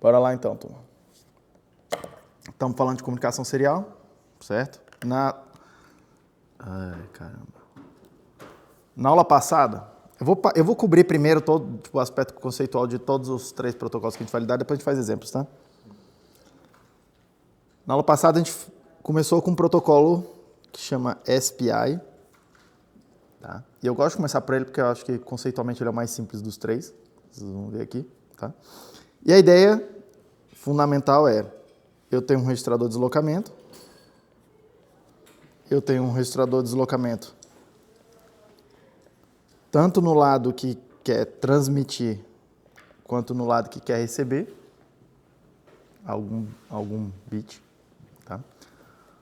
Bora lá então, turma. Estamos falando de comunicação serial, certo? Ai, caramba. Na aula passada, eu vou cobrir primeiro todo o aspecto conceitual de todos os 3 protocolos que a gente vai lidar, depois a gente faz exemplos, tá? Na aula passada a gente começou com um protocolo que chama SPI, tá? E eu gosto de começar por ele porque eu acho que conceitualmente ele é o mais simples dos 3. Vocês vão ver aqui, tá? E a ideia fundamental é, eu tenho um registrador de deslocamento, eu tenho um registrador de deslocamento tanto no lado que quer transmitir, quanto no lado que quer receber algum bit, tá?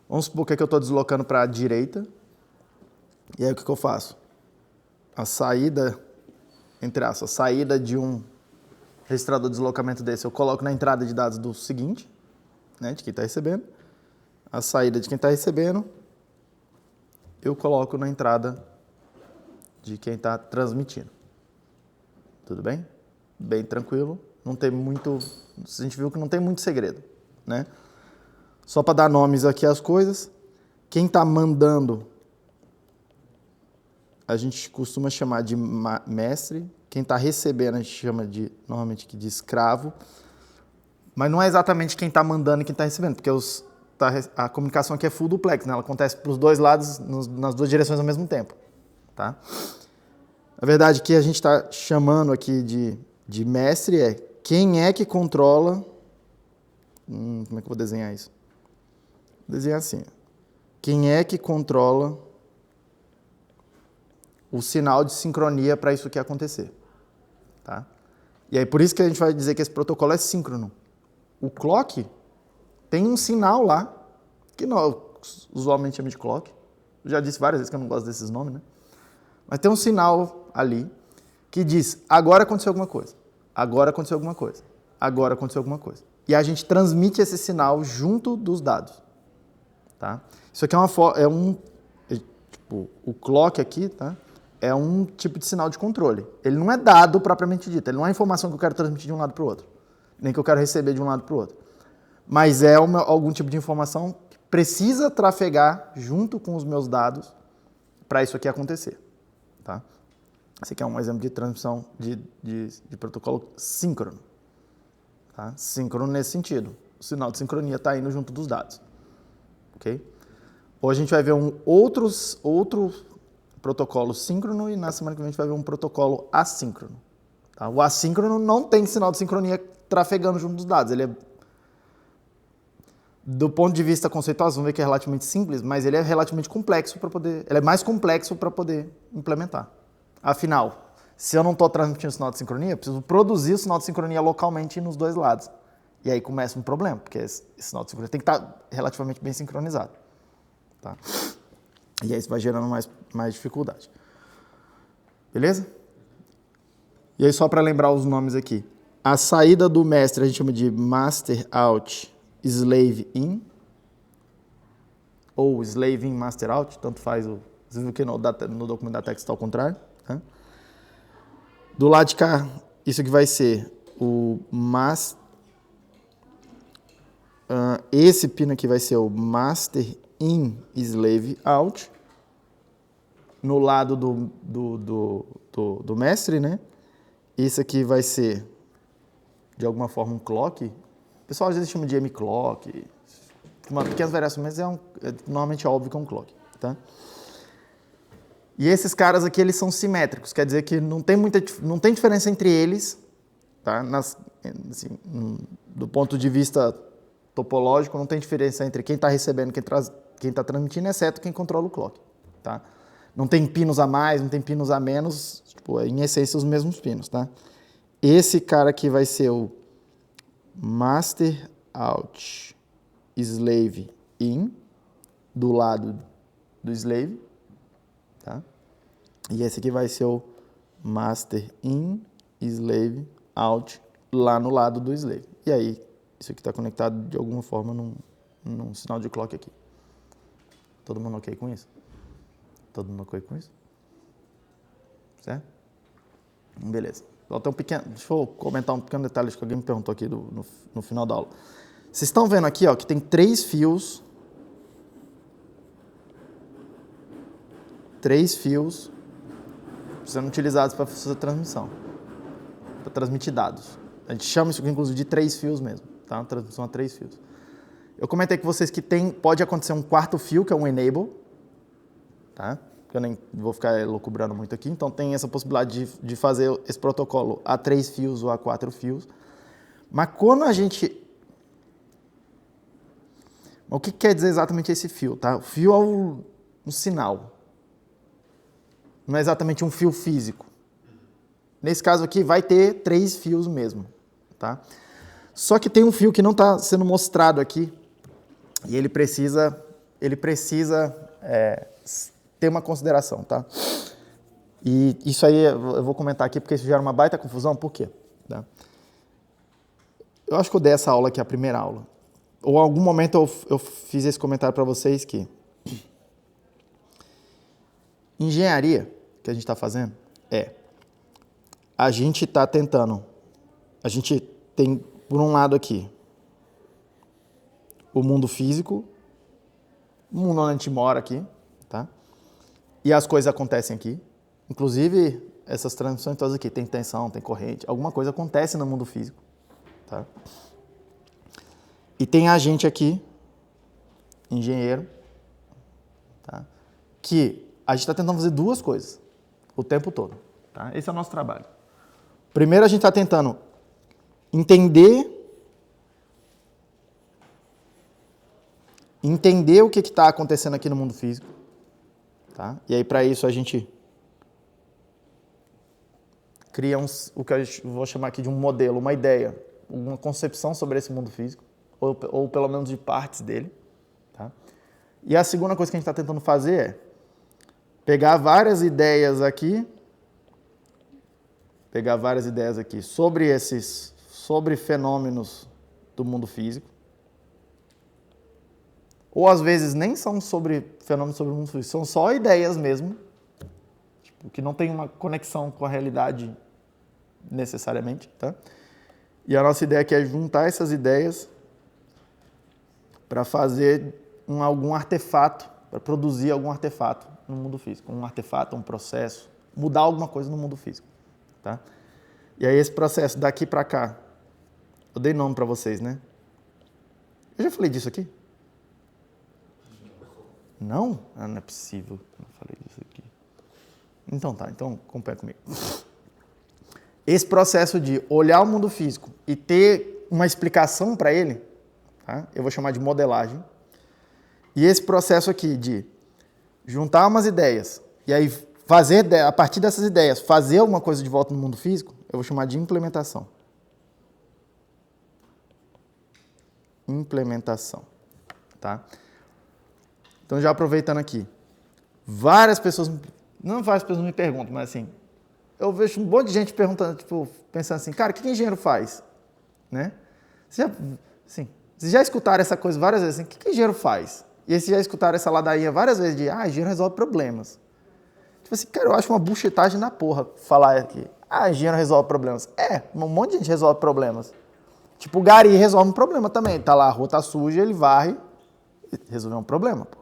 Vamos supor que eu estou deslocando para a direita, e aí o que eu faço? A saída, entre aspas, a saída de um registrador de deslocamento desse, eu coloco na entrada de dados do seguinte, né, de quem está recebendo, a saída de quem está recebendo, eu coloco na entrada de quem está transmitindo. Tudo bem? Bem tranquilo. Não tem muito... A gente viu que não tem muito segredo, né? Só para dar nomes aqui às coisas. Quem está mandando, a gente costuma chamar de mestre. Quem está recebendo, a gente chama normalmente de escravo. Mas não é exatamente quem está mandando e quem está recebendo, porque a comunicação aqui é full duplex, né? Ela acontece para os dois lados, nas 2 direções ao mesmo tempo. Tá? A verdade que a gente está chamando aqui de mestre é quem é que controla... como é que eu vou desenhar isso? Vou desenhar assim. Quem é que controla o sinal de sincronia para isso aqui acontecer? Tá? E aí por isso que a gente vai dizer que esse protocolo é síncrono. O clock tem um sinal lá, que nós usualmente chamamos de clock. Eu já disse várias vezes que eu não gosto desses nomes, né? Mas tem um sinal ali que diz, agora aconteceu alguma coisa, agora aconteceu alguma coisa, agora aconteceu alguma coisa. E a gente transmite esse sinal junto dos dados. Tá? Isso aqui tipo, o clock aqui, tá? É um tipo de sinal de controle. Ele não é dado propriamente dito, ele não é informação que eu quero transmitir de um lado para o outro, nem que eu quero receber de um lado para o outro. Mas é algum tipo de informação que precisa trafegar junto com os meus dados para isso aqui acontecer. Tá? Esse aqui é um exemplo de transmissão de protocolo síncrono. Tá? Síncrono nesse sentido. O sinal de sincronia está indo junto dos dados. Okay? Hoje a gente vai ver outro protocolo síncrono e na semana que vem a gente vai ver um protocolo assíncrono. Tá? O assíncrono não tem sinal de sincronia trafegando junto dos dados. Ele é, do ponto de vista conceitual, vocês vão ver que é relativamente simples, mas ele é relativamente complexo para poder... Ele é mais complexo para poder implementar. Afinal, se eu não estou transmitindo sinal de sincronia, eu preciso produzir o sinal de sincronia localmente nos 2 lados. E aí começa um problema, porque esse sinal de sincronia tem que estar relativamente bem sincronizado. Tá? E aí isso vai gerando mais dificuldade. Beleza? E aí só para lembrar os nomes aqui. A saída do mestre a gente chama de master out, slave in. Ou slave in, master out, tanto faz. Vocês viram que no documento da text está ao contrário. Tá? Do lado de cá, isso aqui vai ser o master... esse pino aqui vai ser o master in, slave out. No lado do mestre, né? Isso aqui vai ser, de alguma forma, um clock. O pessoal às vezes chama de M-clock. Uma pequena variação, mas normalmente é óbvio que é um clock. Tá? E esses caras aqui, eles são simétricos. Quer dizer que não tem diferença entre eles, tá? Assim, do ponto de vista topológico, não tem diferença entre quem está recebendo e quem está transmitindo, exceto quem controla o clock. Tá? Não tem pinos a mais, não tem pinos a menos, tipo, em essência os mesmos pinos. Tá? Esse cara aqui vai ser o master out, slave in, do lado do slave. Tá? E esse aqui vai ser o master in, slave out, lá no lado do slave. E aí, isso aqui está conectado de alguma forma num sinal de clock aqui. Todo mundo ok com isso? Todo mundo ok com isso? Certo? Beleza. Deixa eu comentar um pequeno detalhe que alguém me perguntou aqui no final da aula. Vocês estão vendo aqui, ó, que tem 3 fios. 3 fios sendo utilizados para fazer transmissão, para transmitir dados. A gente chama isso, inclusive, de 3 fios mesmo, tá? Transmissão a 3 fios. Eu comentei com vocês que pode acontecer um 4º fio, que é um enable, tá? Eu nem vou ficar elucubrando muito aqui, então tem essa possibilidade de fazer esse protocolo a 3 fios ou a 4 fios. Mas quando a gente... O que quer dizer exatamente esse fio, tá? O fio é um sinal. Não é exatamente um fio físico. Nesse caso aqui vai ter 3 fios mesmo, tá? Só que tem um fio que não está sendo mostrado aqui e ele precisa ter uma consideração, tá? E isso aí eu vou comentar aqui porque isso gera uma baita confusão. Por quê? Tá? Eu acho que eu dei essa aula aqui, a primeira aula. Ou em algum momento eu fiz esse comentário para vocês que engenharia que a gente está fazendo a gente está tentando, a gente tem, por um lado aqui, o mundo físico, o mundo onde a gente mora aqui, tá? E as coisas acontecem aqui. Inclusive, essas transmissões todas aqui, tem tensão, tem corrente, alguma coisa acontece no mundo físico, tá? E tem a gente aqui, engenheiro, tá? Que a gente está tentando fazer 2 coisas o tempo todo, tá? Esse é o nosso trabalho. Primeiro, a gente está tentando entender o que está acontecendo aqui no mundo físico, tá? E aí, para isso, a gente cria o que eu vou chamar aqui de um modelo, uma ideia, uma concepção sobre esse mundo físico, ou pelo menos de partes dele, tá? E a segunda coisa que a gente está tentando fazer é pegar várias ideias aqui sobre fenômenos do mundo físico, ou às vezes nem são sobre fenômenos sobre o mundo físico, são só ideias mesmo, tipo, que não tem uma conexão com a realidade necessariamente, tá? E a nossa ideia aqui é juntar essas ideias para fazer algum artefato, para produzir algum artefato no mundo físico, um artefato, um processo, mudar alguma coisa no mundo físico, tá? E aí esse processo daqui para cá, eu dei nome para vocês, né? Eu já falei disso aqui? Não? Ah, não é possível que eu não falei disso aqui. Então tá, então acompanha comigo. Esse processo de olhar o mundo físico e ter uma explicação para ele, tá? Eu vou chamar de modelagem. E esse processo aqui de juntar umas ideias e aí fazer, a partir dessas ideias, fazer alguma coisa de volta no mundo físico, eu vou chamar de implementação. Implementação, tá? Então, já aproveitando aqui, várias pessoas me perguntam, mas assim, eu vejo um monte de gente perguntando, tipo, pensando assim, cara, o que engenheiro faz? Né? Vocês já escutaram essa coisa várias vezes, assim, o que engenheiro faz? E aí vocês já escutaram essa ladainha várias vezes de, engenheiro resolve problemas. Tipo assim, cara, eu acho uma buchetagem na porra falar aqui, engenheiro resolve problemas. Um monte de gente resolve problemas. Tipo, o gari resolve um problema também. Tá lá, a rua tá suja, ele varre e resolveu um problema, pô.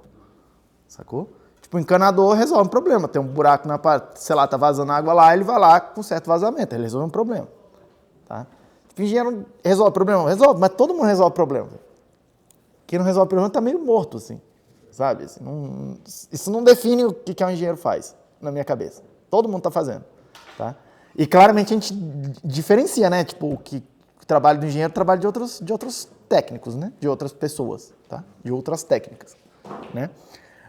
Sacou? Tipo, o encanador resolve um problema. Tem um buraco na parede, sei lá, tá vazando água lá, ele vai lá com certo vazamento, ele resolve um problema. Tá? Tipo, engenheiro resolve problema? Resolve, mas todo mundo resolve problema. Quem não resolve problema tá meio morto, assim. Sabe? Assim, isso não define o que um engenheiro faz, na minha cabeça. Todo mundo tá fazendo. Tá? E claramente a gente diferencia, né? Tipo, o trabalho do engenheiro é trabalho de outros técnicos, né? De outras pessoas, tá? De outras técnicas, né?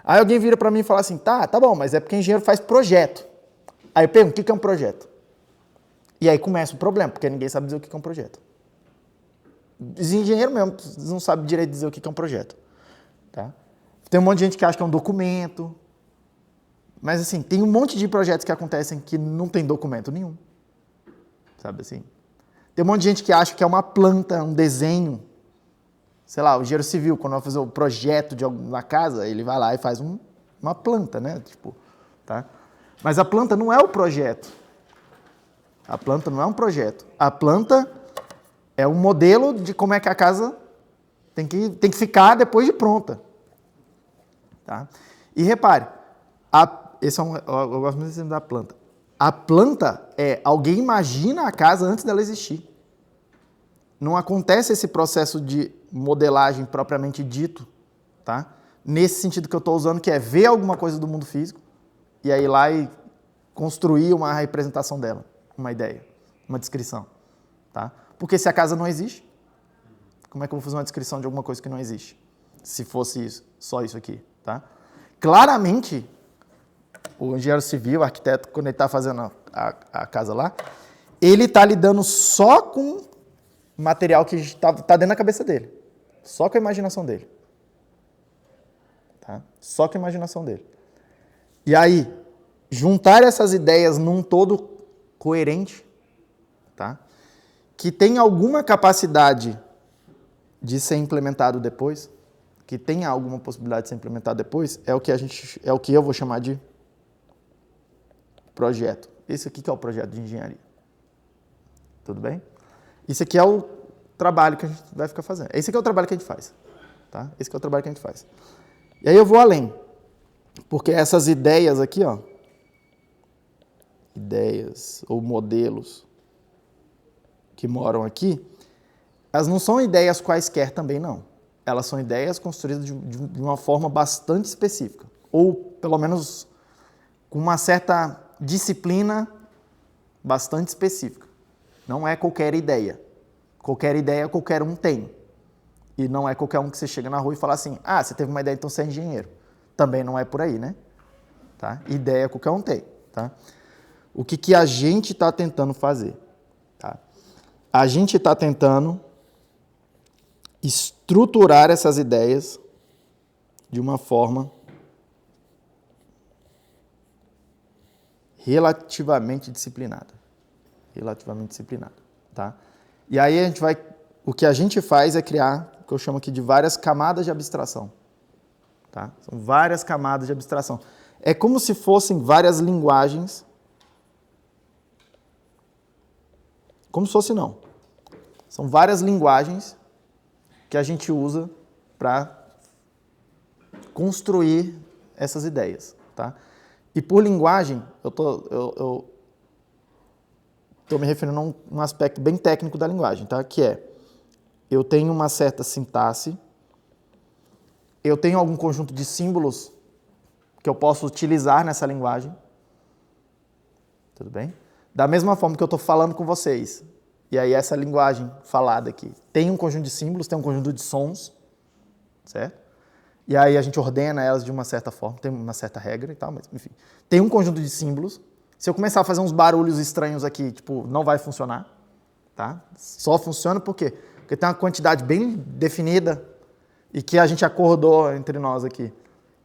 Aí alguém vira para mim e fala assim, tá bom, mas é porque engenheiro faz projeto. Aí eu pergunto, o que é um projeto? E aí começa o problema, porque ninguém sabe dizer o que é um projeto. Os engenheiros mesmo não sabem direito dizer o que é um projeto. Tá? Tem um monte de gente que acha que é um documento. Mas assim, tem um monte de projetos que acontecem que não tem documento nenhum. Sabe assim? Tem um monte de gente que acha que é uma planta, um desenho. Sei lá, o engenheiro civil, quando vai fazer o projeto de uma casa, ele vai lá e faz uma planta, né? Tipo, tá? Mas a planta não é o projeto. A planta não é um projeto. A planta é um modelo de como é que a casa tem que ficar depois de pronta. Tá? E repare, esse eu gosto muito exemplo da planta. A planta alguém imagina a casa antes dela existir. Não acontece esse processo de modelagem propriamente dito, tá? Nesse sentido que eu estou usando, que é ver alguma coisa do mundo físico e aí ir lá e construir uma representação dela, uma ideia, uma descrição. Tá? Porque se a casa não existe, como é que eu vou fazer uma descrição de alguma coisa que não existe? Se fosse isso, só isso aqui. Tá? Claramente, o engenheiro civil, o arquiteto, quando ele está fazendo a casa lá, ele está lidando só com material que está dentro da cabeça dele. Só com a imaginação dele. Tá? Só com a imaginação dele. E aí, juntar essas ideias num todo coerente, tá? Que tem alguma capacidade de ser implementado depois, que tenha alguma possibilidade de ser implementado depois, é o que eu vou chamar de projeto. Esse aqui que é o projeto de engenharia. Tudo bem? Isso aqui é o trabalho que a gente vai ficar fazendo. Esse aqui é o trabalho que a gente faz. Tá? Esse aqui é o trabalho que a gente faz. E aí eu vou além. Porque essas ideias aqui, ó, ideias ou modelos que moram aqui, elas não são ideias quaisquer também, não. Elas são ideias construídas de uma forma bastante específica. Ou, pelo menos, com uma certa disciplina bastante específica. Não é qualquer ideia. Qualquer ideia qualquer um tem. E não é qualquer um que você chega na rua e fala assim, você teve uma ideia, então você é engenheiro. Também não é por aí, né? Tá? Ideia qualquer um tem. Tá? O que a gente está tentando fazer? Tá? A gente está tentando estruturar essas ideias de uma forma relativamente disciplinada. Relativamente disciplinada. Tá? E aí o que a gente faz é criar o que eu chamo aqui de várias camadas de abstração. Tá? São várias camadas de abstração. É como se fossem várias linguagens. Como se fosse não. São várias linguagens que a gente usa para construir essas ideias. Tá? E por linguagem, eu estou me referindo a um aspecto bem técnico da linguagem, tá? Que é, eu tenho uma certa sintaxe, eu tenho algum conjunto de símbolos que eu posso utilizar nessa linguagem. Tudo bem? Da mesma forma que eu estou falando com vocês, e aí essa linguagem falada aqui tem um conjunto de símbolos, tem um conjunto de sons, certo? E aí a gente ordena elas de uma certa forma, tem uma certa regra e tal, mas enfim. Tem um conjunto de símbolos. Se eu começar a fazer uns barulhos estranhos aqui, tipo, não vai funcionar, tá? Só funciona por quê? Porque tem uma quantidade bem definida e que a gente acordou entre nós aqui.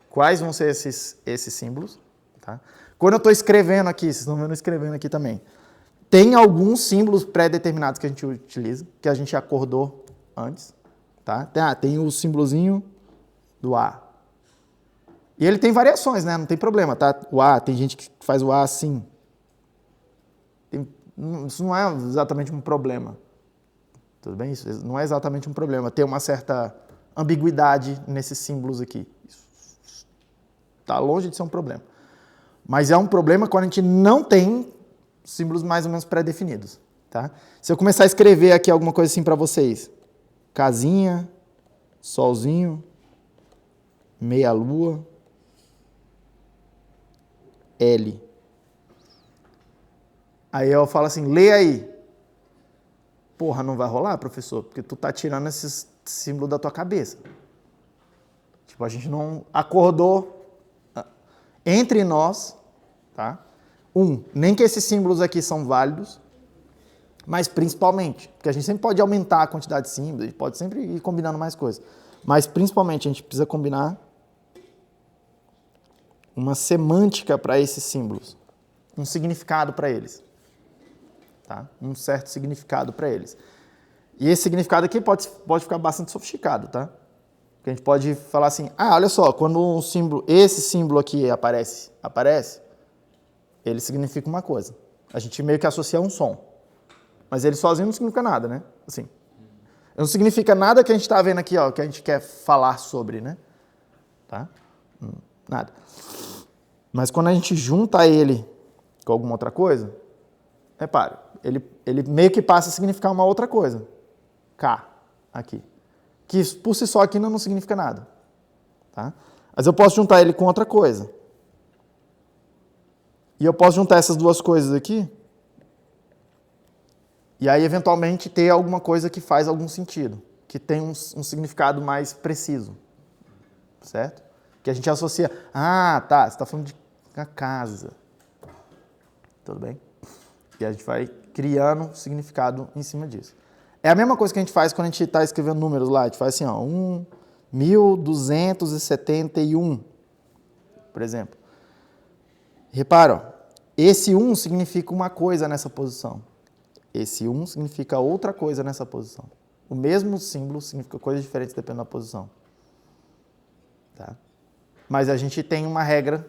Quais vão ser esses símbolos, tá? Quando eu estou escrevendo aqui, vocês estão vendo eu escrevendo aqui também, tem alguns símbolos pré-determinados que a gente utiliza, que a gente acordou antes, tá? Tem o símbolozinho do A. E ele tem variações, né? Não tem problema, tá? O A, tem gente que faz o A assim. Isso não é exatamente um problema. Tudo bem? Isso não é exatamente um problema. Tem uma certa ambiguidade nesses símbolos aqui. Está longe de ser um problema. Mas é um problema quando a gente não tem símbolos mais ou menos pré-definidos. Tá? Se eu começar a escrever aqui alguma coisa assim para vocês. Casinha, solzinho, meia-lua, L. Aí eu falo assim, lê aí. Porra, não vai rolar, professor, porque tu tá tirando esses símbolos da tua cabeça. Tipo, a gente não acordou entre nós, tá? Nem que esses símbolos aqui são válidos, mas principalmente, porque a gente sempre pode aumentar a quantidade de símbolos, a gente pode sempre ir combinando mais coisas, mas principalmente a gente precisa combinar uma semântica para esses símbolos, um significado para eles. Tá? Um certo significado para eles. E esse significado aqui pode ficar bastante sofisticado, tá? Porque a gente pode falar assim, olha só, quando esse símbolo aqui aparece, ele significa uma coisa. A gente meio que associa a um som. Mas ele sozinho não significa nada, né? Assim, não significa nada que a gente está vendo aqui, ó, que a gente quer falar sobre, né? Tá? Nada. Mas quando a gente junta ele com alguma outra coisa, repare, ele meio que passa a significar uma outra coisa. K, aqui. Que por si só aqui não significa nada. Tá? Mas eu posso juntar ele com outra coisa. E eu posso juntar essas duas coisas aqui. E aí, eventualmente, ter alguma coisa que faz algum sentido. Que tem um significado mais preciso. Certo? Que a gente associa. Ah, tá, você está falando de uma casa. Tudo bem? E a gente vai criando significado em cima disso. É a mesma coisa que a gente faz quando a gente está escrevendo números lá. A gente faz assim, ó, 1.271, por exemplo. Repara, ó, esse 1 significa uma coisa nessa posição. Esse 1 significa outra coisa nessa posição. O mesmo símbolo significa coisas diferentes dependendo da posição. Tá? Mas a gente tem uma regra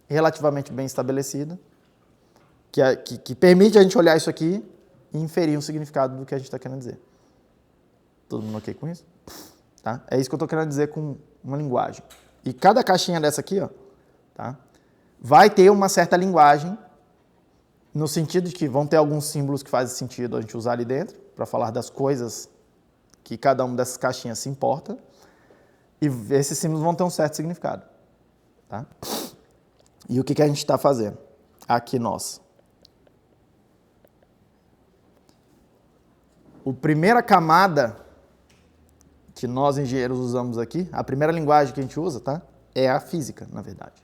relativamente bem estabelecida que permite a gente olhar isso aqui e inferir um significado do que a gente está querendo dizer. Todo mundo ok com isso? Tá? É isso que eu estou querendo dizer com uma linguagem. E cada caixinha dessa aqui, ó, tá? Vai ter uma certa linguagem, no sentido de que vão ter alguns símbolos que fazem sentido a gente usar ali dentro, para falar das coisas que cada uma dessas caixinhas se importa, e esses símbolos vão ter um certo significado. Tá? E o que a gente está fazendo? Aqui nós. A primeira camada que nós engenheiros usamos aqui, a primeira linguagem que a gente usa, tá? É a física, na verdade.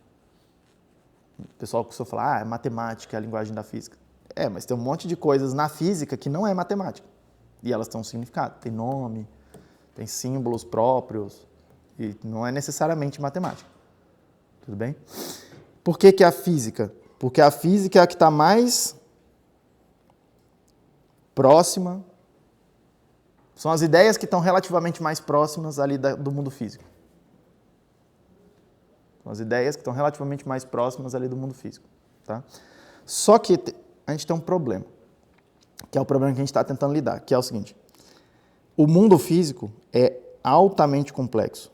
O pessoal costuma falar, é matemática, é a linguagem da física. É, mas tem um monte de coisas na física que não é matemática. E elas têm um significado, tem nome, tem símbolos próprios, e não é necessariamente matemática. Tudo bem? Por que a física? Porque a física é a que está mais próxima. São as ideias que estão relativamente mais próximas ali do mundo físico. São as ideias que estão relativamente mais próximas ali do mundo físico. Tá? Só que a gente tem um problema, que é o problema que a gente está tentando lidar, que é o seguinte. O mundo físico é altamente complexo.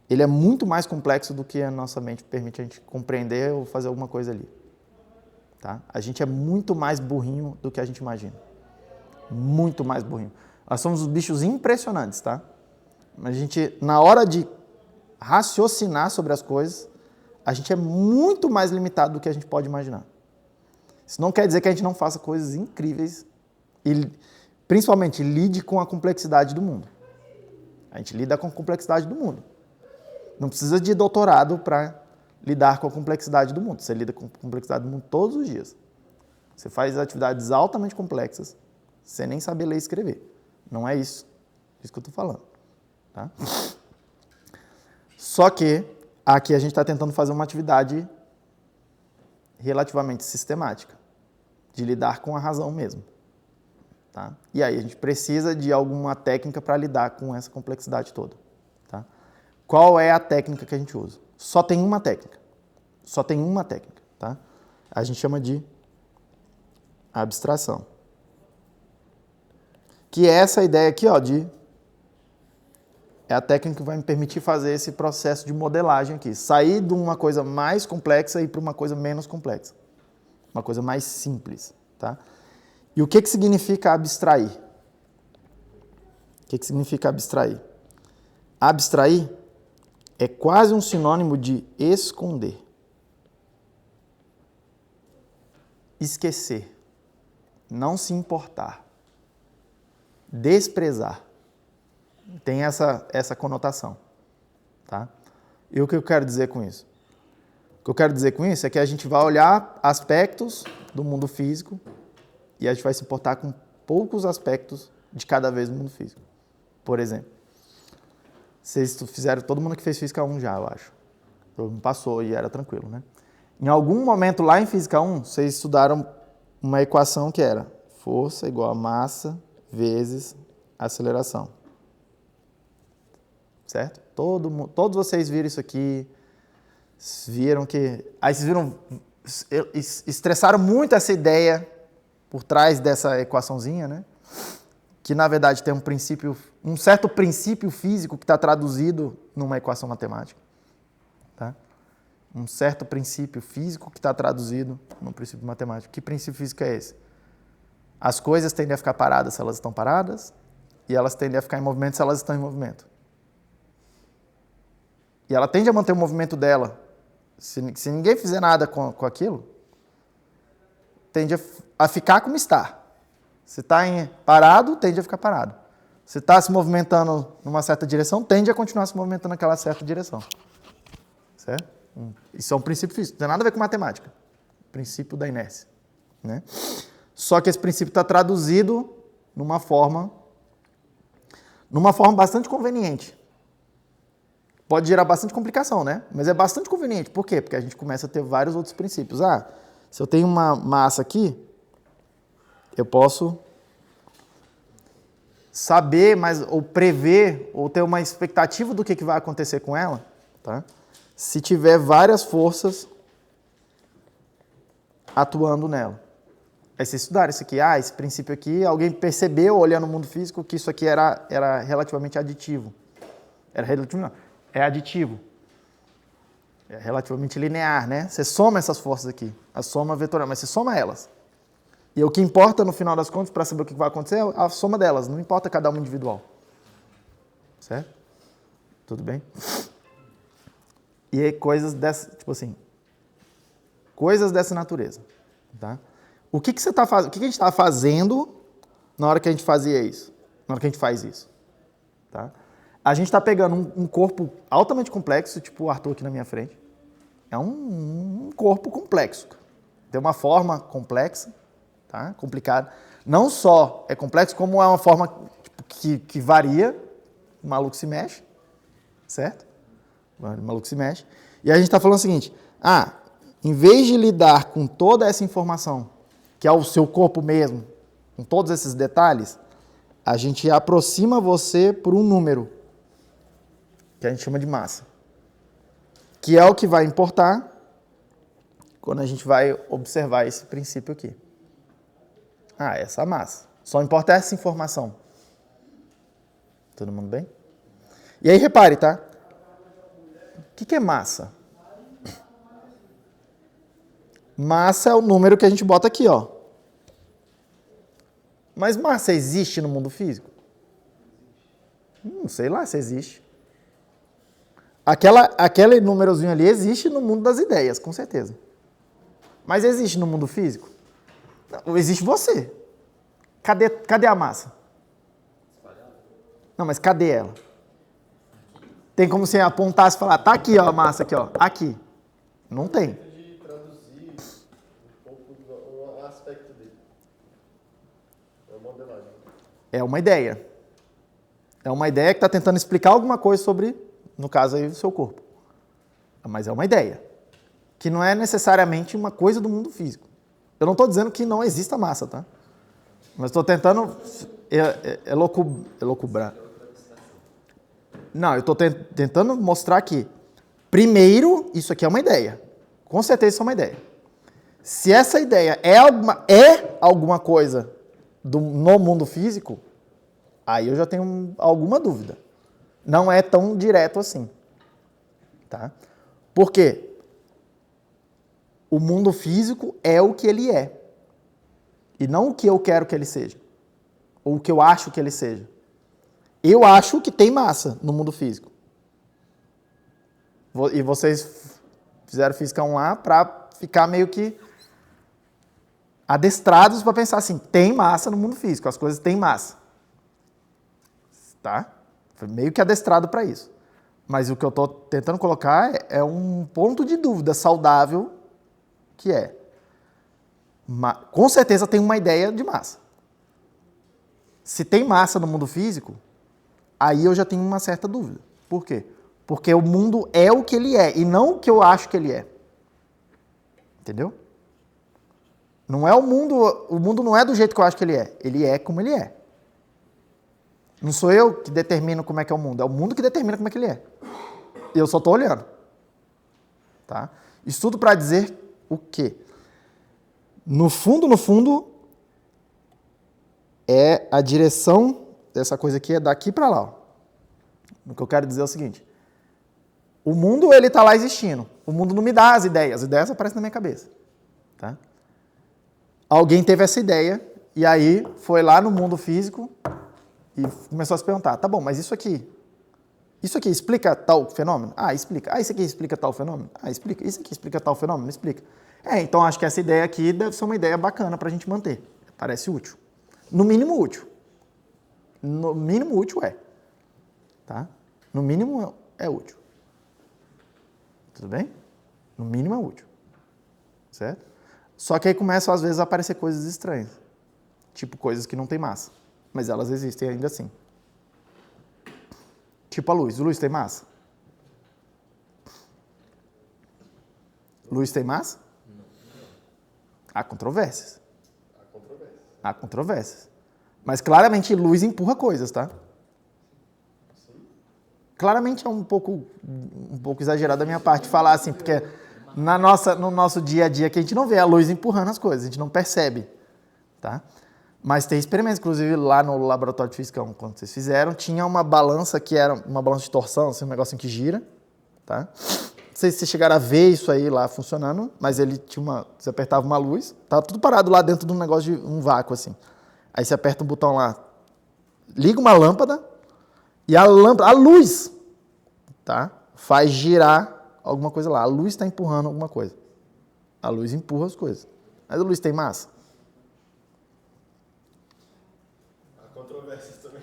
Ele é muito mais complexo do que a nossa mente permite a gente compreender ou fazer alguma coisa ali. Tá? A gente é muito mais burrinho do que a gente imagina. Muito mais burrinho. Nós somos os bichos impressionantes, tá? Mas a gente, na hora de raciocinar sobre as coisas, a gente é muito mais limitado do que a gente pode imaginar. Isso não quer dizer que a gente não faça coisas incríveis e, principalmente, lide com a complexidade do mundo. A gente lida com a complexidade do mundo. Não precisa de doutorado para lidar com a complexidade do mundo. Você lida com a complexidade do mundo todos os dias. Você faz atividades altamente complexas sem nem saber ler e escrever. Não é isso. É isso que eu estou falando. Tá? Só que aqui a gente está tentando fazer uma atividade relativamente sistemática, de lidar com a razão mesmo. Tá? E aí a gente precisa de alguma técnica para lidar com essa complexidade toda. Tá? Qual é a técnica que a gente usa? Só tem uma técnica. Só tem uma técnica. Tá? A gente chama de abstração. Que é essa ideia aqui, ó, é a técnica que vai me permitir fazer esse processo de modelagem aqui. Sair de uma coisa mais complexa e para uma coisa menos complexa. Uma coisa mais simples. Tá? E o que significa abstrair? O que significa abstrair? Abstrair é quase um sinônimo de esconder. Esquecer. Não se importar. Desprezar. Tem essa conotação. Tá? E o que eu quero dizer com isso? O que eu quero dizer com isso é que a gente vai olhar aspectos do mundo físico e a gente vai se importar com poucos aspectos de cada vez do mundo físico. Por exemplo, vocês fizeram, todo mundo que fez Física 1 já, eu acho. Todo mundo passou e era tranquilo, né? Em algum momento lá em Física 1, vocês estudaram uma equação que era força igual a massa vezes aceleração. Certo? Todos vocês viram isso aqui, viram que... Aí vocês viram estressaram muito essa ideia por trás dessa equaçãozinha, né? Que na verdade tem um certo princípio físico que está traduzido numa equação matemática. Tá? Um certo princípio físico que está traduzido num princípio matemático. Que princípio físico é esse? As coisas tendem a ficar paradas se elas estão paradas, e elas tendem a ficar em movimento se elas estão em movimento. E ela tende a manter o movimento dela. Se ninguém fizer nada com aquilo, tende a ficar como está. Se está parado, tende a ficar parado. Se está se movimentando numa certa direção, tende a continuar se movimentando naquela certa direção. Certo? Isso é um princípio físico. Não tem nada a ver com matemática. Princípio da inércia. Né? Só que esse princípio está traduzido numa forma bastante conveniente. Pode gerar bastante complicação, né? Mas é bastante conveniente. Por quê? Porque a gente começa a ter vários outros princípios. Se eu tenho uma massa aqui, eu posso saber, ou prever, ou ter uma expectativa do que vai acontecer com ela, tá? Se tiver várias forças atuando nela. Aí vocês estudaram isso aqui. Esse princípio aqui, alguém percebeu, olhando o mundo físico, que isso aqui era relativamente aditivo. Era relativo, não. É aditivo. É relativamente linear, né? Você soma essas forças aqui. A soma vetorial, mas você soma elas. E o que importa, no final das contas, para saber o que vai acontecer, é a soma delas. Não importa cada uma individual. Certo? Tudo bem? E aí, coisas dessa, coisas dessa natureza. Tá? O que você tá fazendo? O que a gente está fazendo na hora que a gente fazia isso? Na hora que a gente faz isso? Tá? A gente está pegando um corpo altamente complexo, tipo o Arthur aqui na minha frente. É um corpo complexo. Tem uma forma complexa, tá? Complicada. Não só é complexo, como é uma forma que varia. O maluco se mexe, certo? O maluco se mexe. E a gente está falando o seguinte, em vez de lidar com toda essa informação, que é o seu corpo mesmo, com todos esses detalhes, a gente aproxima você por um número, que a gente chama de massa, que é o que vai importar quando a gente vai observar esse princípio aqui. Essa massa. Só importa essa informação. Todo mundo bem? E aí, repare, tá? O que é massa? Massa é o número que a gente bota aqui, ó. Mas massa existe no mundo físico? Não sei lá se existe. Aquele númerozinho ali existe no mundo das ideias, com certeza. Mas existe no mundo físico? Não, existe você. Cadê a massa? Não, mas cadê ela? Tem como você apontar e falar, tá aqui, ó, a massa aqui, ó. Aqui. Não tem. De traduzir um pouco do aspecto dele. É uma modelagem. É uma ideia. É uma ideia que está tentando explicar alguma coisa sobre, no caso aí, o seu corpo. Mas é uma ideia. Que não é necessariamente uma coisa do mundo físico. Eu não estou dizendo que não exista massa, tá? Mas estou tentando elocubrar. Não, eu estou tentando mostrar que, primeiro, isso aqui é uma ideia. Com certeza isso é uma ideia. Se essa ideia é alguma coisa no mundo físico, aí eu já tenho alguma dúvida. Não é tão direto assim. Tá? Por quê? O mundo físico é o que ele é. E não o que eu quero que ele seja. Ou o que eu acho que ele seja. Eu acho que tem massa no mundo físico. E vocês fizeram Física 1A para ficar meio que adestrados para pensar assim, tem massa no mundo físico, as coisas têm massa. Tá? Foi meio que adestrado para isso. Mas o que eu estou tentando colocar é um ponto de dúvida saudável, que é, com certeza tem uma ideia de massa. Se tem massa no mundo físico, aí eu já tenho uma certa dúvida. Por quê? Porque o mundo é o que ele é, e não o que eu acho que ele é. Entendeu? Não é o mundo não é do jeito que eu acho que ele é como ele é. Não sou eu que determino como é que é o mundo que determina como é que ele é. Eu só estou olhando. Tá? Isso tudo para dizer o quê? No fundo, é a direção dessa coisa aqui é daqui para lá. Ó. O que eu quero dizer é o seguinte. O mundo, ele está lá existindo. O mundo não me dá as ideias aparecem na minha cabeça. Tá? Alguém teve essa ideia e aí foi lá no mundo físico e começou a se perguntar, tá bom, mas isso aqui explica tal fenômeno? Ah, explica. Ah, isso aqui explica tal fenômeno? Ah, explica. Isso aqui explica tal fenômeno? Explica. Então acho que essa ideia aqui deve ser uma ideia bacana para a gente manter. Parece útil. No mínimo útil. No mínimo útil é. Tá? No mínimo é útil. Tudo bem? No mínimo é útil. Certo? Só que aí começam às vezes a aparecer coisas estranhas. Tipo coisas que não tem massa. Mas elas existem ainda assim. Tipo a luz. Luz tem massa? Luz tem massa? Não. Há controvérsias. Há controvérsias. Mas claramente luz empurra coisas, tá? Sim. Claramente é um pouco exagerado da minha parte falar assim, porque no nosso dia a dia que a gente não vê a luz empurrando as coisas, a gente não percebe, tá? Mas tem experimentos, inclusive lá no laboratório de física, quando vocês fizeram, tinha uma balança que era uma balança de torção, assim, um negocinho que gira, tá? Não sei se vocês chegaram a ver isso aí lá funcionando, mas ele tinha você apertava uma luz, tava tudo parado lá dentro de um negócio de um vácuo, assim. Aí você aperta um botão lá, liga uma lâmpada, e a luz, tá? Faz girar alguma coisa lá. A luz está empurrando alguma coisa. A luz empurra as coisas. Mas a luz tem massa? Há controvérsias também.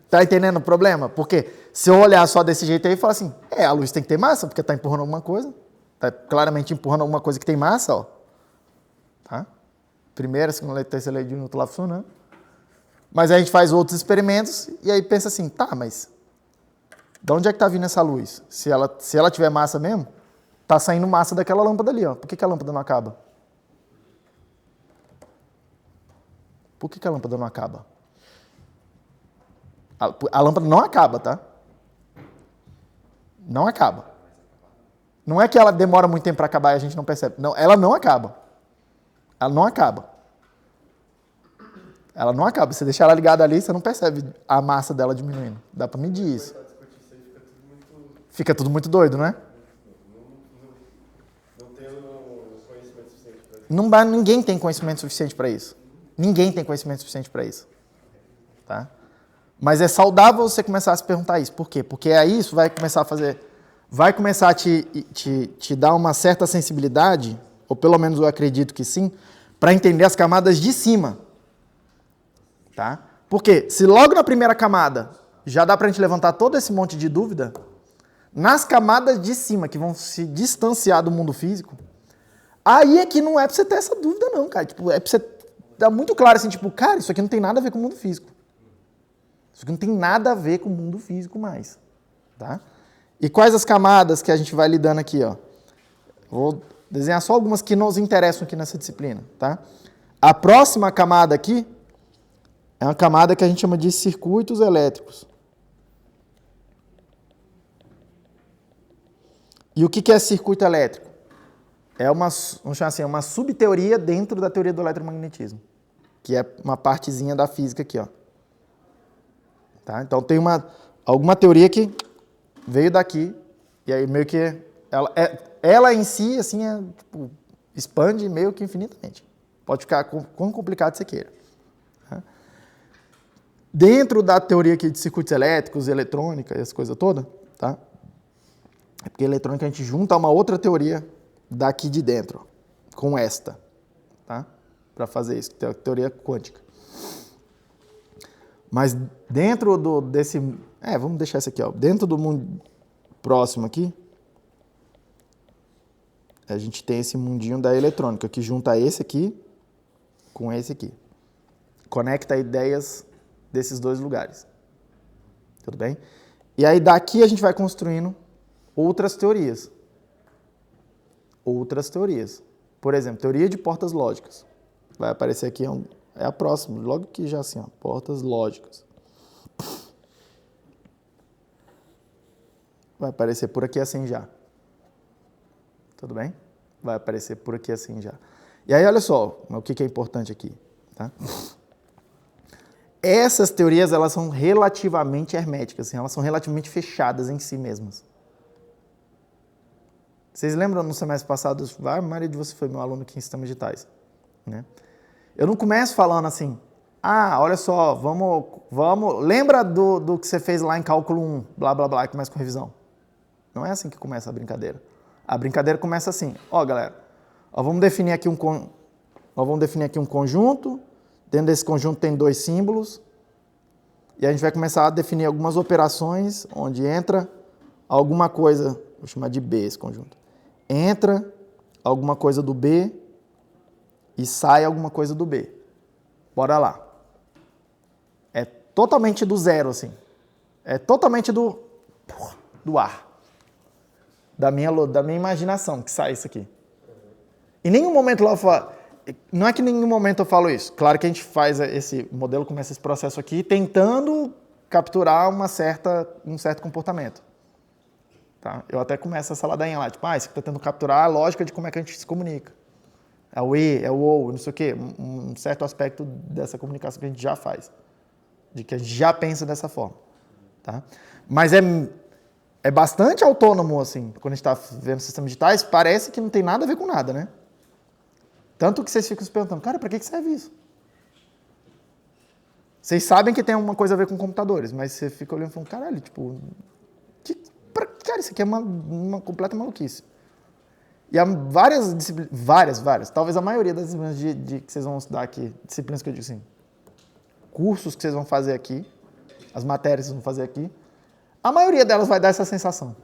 Tá entendendo o problema? Porque se eu olhar só desse jeito aí e falar assim, a luz tem que ter massa, porque está empurrando alguma coisa. Está claramente empurrando alguma coisa que tem massa, ó. Tá? Primeira, segunda, terceira lei de Newton lá funcionando. Mas aí a gente faz outros experimentos e aí pensa assim, tá, mas de onde é que está vindo essa luz? Se ela tiver massa mesmo, está saindo massa daquela lâmpada ali, ó. Por que a lâmpada não acaba? Por que a lâmpada não acaba? A lâmpada não acaba, tá? Não acaba. Não é que ela demora muito tempo para acabar e a gente não percebe. Não, ela não acaba. Ela não acaba. Ela não acaba. Você deixar ela ligada ali, você não percebe a massa dela diminuindo. Dá para medir isso. Fica tudo muito doido, né? Não tenho conhecimento suficiente para isso. Ninguém tem conhecimento suficiente para isso. Ninguém tem conhecimento suficiente para isso. Tá? Mas é saudável você começar a se perguntar isso. Por quê? Porque aí isso vai começar a te dar uma certa sensibilidade, ou pelo menos eu acredito que sim, para entender as camadas de cima. Tá? Porque se logo na primeira camada já dá para a gente levantar todo esse monte de dúvida, nas camadas de cima, que vão se distanciar do mundo físico, aí é que não é para você ter essa dúvida não, cara. Tipo, é para você dar muito claro assim, tipo, cara, isso aqui não tem nada a ver com o mundo físico. Isso aqui não tem nada a ver com o mundo físico mais. Tá? E quais as camadas que a gente vai lidando aqui? Ó? Vou desenhar só algumas que nos interessam aqui nessa disciplina. Tá? A próxima camada aqui é uma camada que a gente chama de circuitos elétricos. E o que é circuito elétrico? É vamos chamar assim, uma subteoria dentro da teoria do eletromagnetismo, que é uma partezinha da física aqui, ó. Tá? Então tem alguma teoria que veio daqui, e aí meio que ela em si assim, tipo, expande meio que infinitamente. Pode ficar quão complicado você queira. Tá? Dentro da teoria aqui de circuitos elétricos, eletrônica e essa coisa toda, tá? É porque a eletrônica a gente junta uma outra teoria daqui de dentro, ó, com esta, tá? Para fazer isso, que é a teoria quântica. Mas dentro desse... vamos deixar isso aqui, ó. Dentro do mundo próximo aqui, a gente tem esse mundinho da eletrônica, que junta esse aqui com esse aqui. Conecta ideias desses dois lugares. Tudo bem? E aí daqui a gente vai construindo outras teorias. Outras teorias. Por exemplo, teoria de portas lógicas. Vai aparecer aqui, é a próxima, logo que já assim, ó, portas lógicas. Vai aparecer por aqui assim já. Tudo bem? vai aparecer por aqui assim já. E aí, olha só, o que é importante aqui, tá? Essas teorias, elas são relativamente herméticas, assim, elas são relativamente fechadas em si mesmas. Vocês lembram no semestre passado, a maioria de vocês foi meu aluno aqui em sistemas digitais, né? Eu não começo falando assim, olha só, vamos, lembra do que você fez lá em cálculo 1, blá, blá, blá, e começa com revisão. Não é assim que começa a brincadeira. A brincadeira começa assim, galera, vamos definir aqui um conjunto, dentro desse conjunto tem 2 símbolos, e a gente vai começar a definir algumas operações, onde entra alguma coisa, vou chamar de B esse conjunto, entra alguma coisa do B e sai alguma coisa do B. Bora lá. É totalmente do zero, assim. É totalmente do ar. Da minha imaginação que sai isso aqui. Em nenhum momento lá eu falo... Não é que em nenhum momento eu falo isso. Claro que a gente faz esse modelo, começa esse processo aqui, tentando capturar um certo comportamento. Tá? Eu até começo essa ladainha lá, tipo, isso aqui está tentando capturar a lógica de como é que a gente se comunica. É o E, é o OU, não sei o quê. Um certo aspecto dessa comunicação que a gente já faz. De que a gente já pensa dessa forma. Tá? Mas é bastante autônomo, assim, quando a gente está vendo sistemas digitais, parece que não tem nada a ver com nada, né? Tanto que vocês ficam se perguntando, cara, para que serve isso? Vocês sabem que tem alguma coisa a ver com computadores, mas você fica olhando e falando, caralho, tipo, cara, isso aqui é uma completa maluquice. E há várias disciplinas, várias, talvez a maioria das disciplinas que vocês vão estudar aqui, disciplinas que eu digo assim, cursos que vocês vão fazer aqui, as matérias que vocês vão fazer aqui, a maioria delas vai dar essa sensação.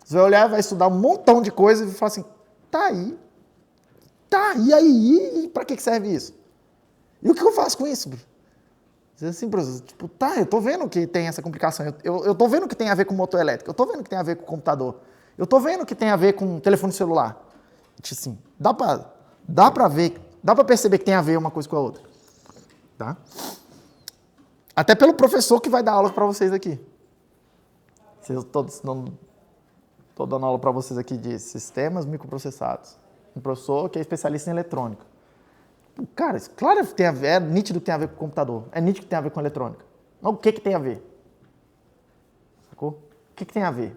Você vai olhar, vai estudar um montão de coisa e vai falar assim, e aí? E para que serve isso? E o que eu faço com isso? Assim, tipo, eu tô vendo que tem essa complicação, eu tô vendo que tem a ver com motor elétrico, eu tô vendo que tem a ver com computador, eu tô vendo que tem a ver com telefone celular. Assim, dá pra ver, dá pra perceber que tem a ver uma coisa com a outra. Tá? Até pelo professor que vai dar aula para vocês aqui. Eu tô dando aula para vocês aqui de sistemas microprocessados. Um professor que é especialista em eletrônica. Cara, claro que tem a ver, é nítido que tem a ver com o computador, é nítido que tem a ver com eletrônica. Mas o que tem a ver? Sacou? O que tem a ver?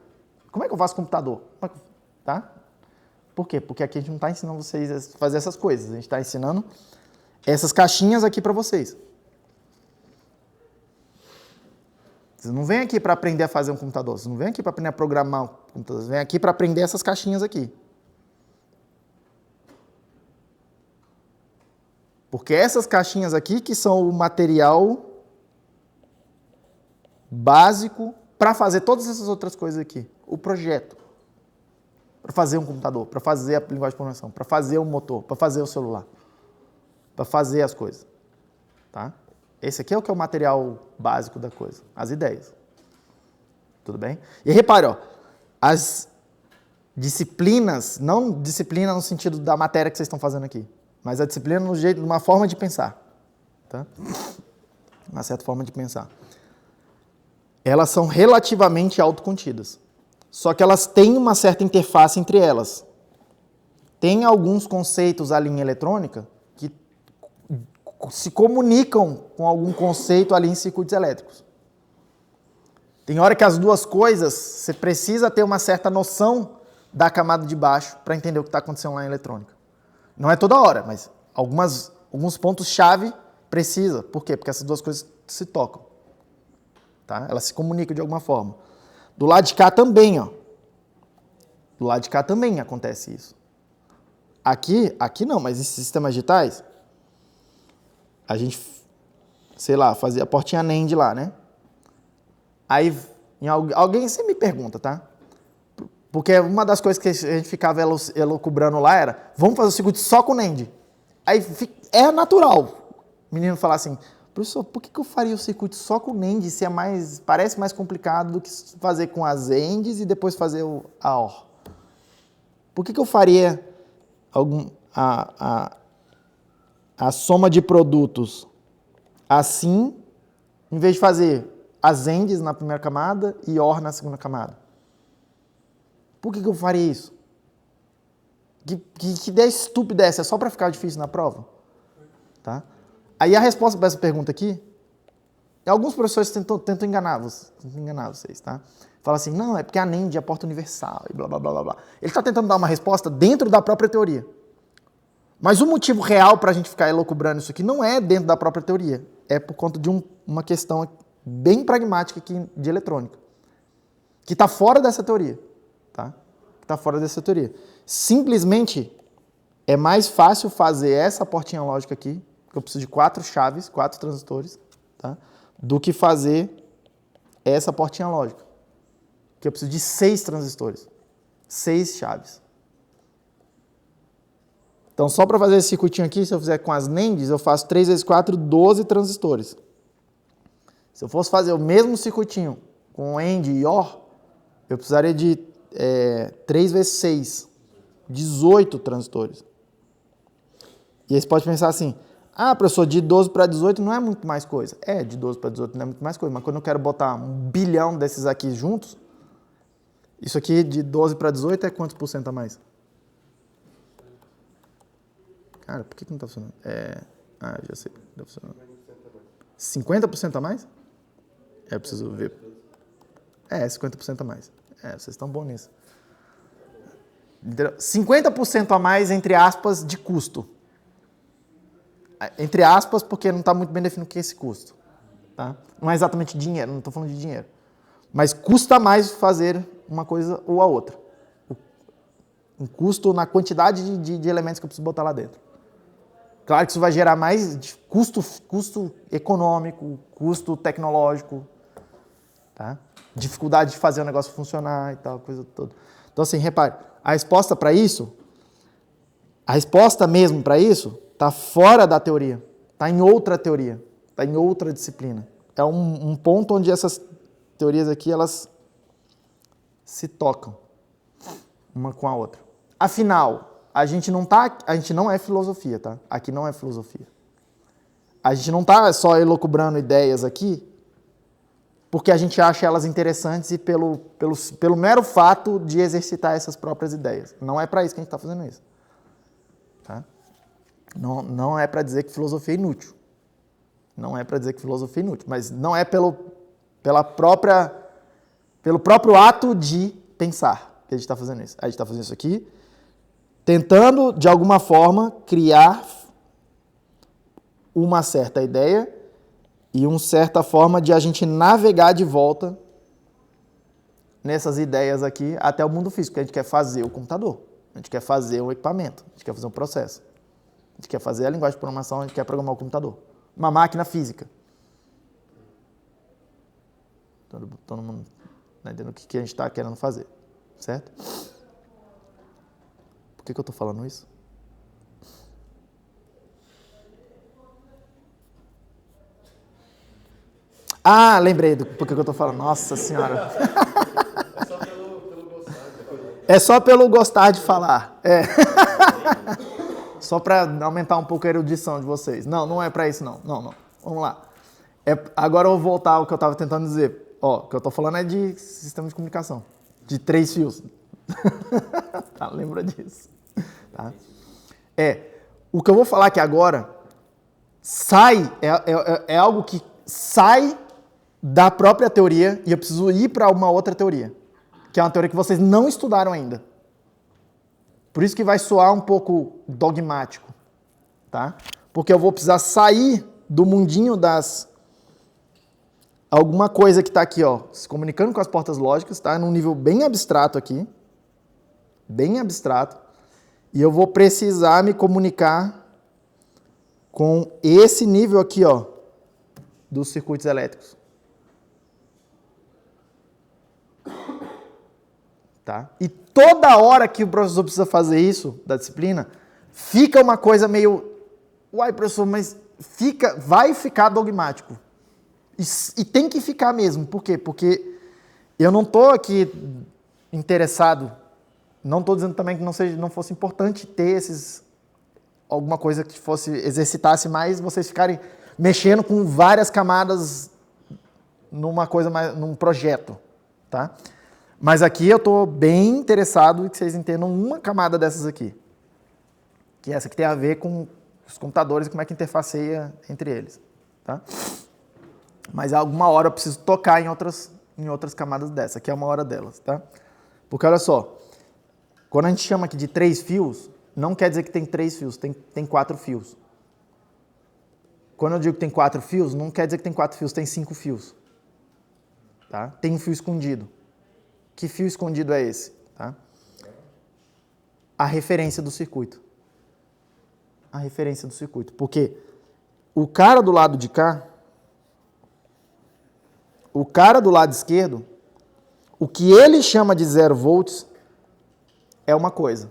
Como é que eu faço computador? Tá? Por quê? Porque aqui a gente não está ensinando vocês a fazer essas coisas, a gente está ensinando essas caixinhas aqui para vocês. Vocês não vêm aqui para aprender a fazer um computador, vocês não vêm aqui para aprender a programar um computador, vocês vêm aqui para aprender essas caixinhas aqui. Porque essas caixinhas aqui que são o material básico para fazer todas essas outras coisas aqui. O projeto. Para fazer um computador, para fazer a linguagem de programação, para fazer o motor, para fazer o celular. Para fazer as coisas. Tá? Esse aqui é o que é o material básico da coisa. As ideias. Tudo bem? E repare, as disciplinas, não disciplina no sentido da matéria que vocês estão fazendo aqui, mas a disciplina no jeito, numa forma de pensar. Tá? Uma certa forma de pensar. Elas são relativamente autocontidas. Só que elas têm uma certa interface entre elas. Tem alguns conceitos ali em eletrônica que se comunicam com algum conceito ali em circuitos elétricos. Tem hora que as duas coisas, você precisa ter uma certa noção da camada de baixo para entender o que está acontecendo lá em eletrônica. Não é toda hora, mas alguns pontos-chave precisa. Por quê? Porque essas duas coisas se tocam. Tá? Elas se comunicam de alguma forma. Do lado de cá também, Do lado de cá também acontece isso. Aqui não, mas em sistemas digitais, a gente, sei lá, fazia a portinha NAND lá, né? Aí, alguém sempre me pergunta, tá? Porque uma das coisas que a gente ficava elucubrando lá era, vamos fazer o circuito só com NAND. Aí é natural o menino falar assim, professor, por que eu faria o circuito só com NAND se parece mais complicado do que fazer com as ANDs e depois fazer a OR? Por que eu faria a soma de produtos assim, em vez de fazer as ANDs na primeira camada e OR na segunda camada? Por que eu faria isso? Que ideia estúpida é essa? É só para ficar difícil na prova? Tá? Aí a resposta para essa pergunta aqui, alguns professores tentam enganar vocês, tá? Fala assim, não, é porque a NEND é a porta universal e blá, blá, blá, blá, blá. Ele está tentando dar uma resposta dentro da própria teoria. Mas o motivo real para a gente ficar elucubrando isso aqui não é dentro da própria teoria. É por conta de uma questão bem pragmática aqui de eletrônica. Que está fora dessa teoria. Tá? Está fora dessa teoria. Simplesmente é mais fácil fazer essa portinha lógica aqui, que eu preciso de 4 chaves, 4 transistores, tá? Do que fazer essa portinha lógica, que eu preciso de 6 transistores, 6 chaves. Então, só para fazer esse circuitinho aqui, se eu fizer com as NANDs, eu faço 3 vezes 4, 12 transistores. Se eu fosse fazer o mesmo circuitinho com AND e OR, eu precisaria de 3 vezes 6, 18 transistores. E aí você pode pensar assim, professor, de 12 para 18 não é muito mais coisa. De 12 para 18 não é muito mais coisa, mas quando eu quero botar 1 bilhão desses aqui juntos, isso aqui de 12 para 18 é quantos por cento a mais? Cara, por que não está funcionando? Já sei. Está funcionando. 50% a mais? Eu preciso ver. 50% a mais. Vocês estão bons nisso. 50% a mais, entre aspas, de custo. Entre aspas, porque não está muito bem definido o que é esse custo. Tá? Não é exatamente dinheiro, não estou falando de dinheiro. Mas custa mais fazer uma coisa ou a outra. Um custo na quantidade de elementos que eu preciso botar lá dentro. Claro que isso vai gerar mais custo econômico, custo tecnológico, tá? Dificuldade de fazer o negócio funcionar e tal, coisa toda. Então, assim, repare, a resposta mesmo para isso, está fora da teoria, está em outra teoria, está em outra disciplina. É um ponto onde essas teorias aqui, elas se tocam uma com a outra. Afinal, a gente não é filosofia, tá? Aqui não é filosofia. A gente não está só elucubrando ideias aqui porque a gente acha elas interessantes e pelo mero fato de exercitar essas próprias ideias. Não é para isso que a gente está fazendo isso. Tá? Não é para dizer que filosofia é inútil. Não é para dizer que filosofia é inútil, mas não é pelo próprio ato de pensar que a gente está fazendo isso. A gente está fazendo isso aqui tentando, de alguma forma, criar uma certa ideia e uma certa forma de a gente navegar de volta nessas ideias aqui até o mundo físico, porque a gente quer fazer o computador, a gente quer fazer o equipamento, a gente quer fazer um processo, a gente quer fazer a linguagem de programação, a gente quer programar o computador, uma máquina física. Todo mundo tá entendendo o que a gente está querendo fazer, certo? Por que eu estou falando isso? Lembrei do porquê que eu estou falando. Nossa Senhora. É só pelo gostar de falar. É só pelo gostar de falar. Só para aumentar um pouco a erudição de vocês. Não é para isso não. Não. Vamos lá. Agora eu vou voltar ao que eu estava tentando dizer. O que eu estou falando é de sistema de comunicação. De 3 fios. Tá, lembra disso. Tá? O que eu vou falar aqui agora é algo que sai da própria teoria e eu preciso ir para uma outra teoria, que é uma teoria que vocês não estudaram ainda. Por isso que vai soar um pouco dogmático, tá? Porque eu vou precisar sair do mundinho alguma coisa que está aqui, se comunicando com as portas lógicas, tá? Num nível bem abstrato aqui, bem abstrato, e eu vou precisar me comunicar com esse nível aqui, dos circuitos elétricos. Tá? E toda hora que o professor precisa fazer isso, da disciplina, fica uma coisa meio... Uai, professor, mas vai ficar dogmático. E tem que ficar mesmo. Por quê? Porque eu não estou aqui interessado, não estou dizendo também que não fosse importante ter alguma coisa que exercitasse mais, vocês ficarem mexendo com várias camadas num projeto, tá? Mas aqui eu estou bem interessado em que vocês entendam uma camada dessas aqui, Que essa que tem a ver com os computadores e como é que interfaceia entre eles. Tá? Mas alguma hora eu preciso tocar em outras camadas dessa. Aqui é uma hora delas. Tá? Porque olha só, quando a gente chama aqui de 3 fios, não quer dizer que tem 3 fios, tem 4 fios. Quando eu digo que tem 4 fios, não quer dizer que tem 4 fios, tem 5 fios. Tá? Tem um fio escondido. Que fio escondido é esse? Tá? A referência do circuito. A referência do circuito. Porque o cara do lado de cá, o cara do lado esquerdo, o que ele chama de 0 volts é uma coisa.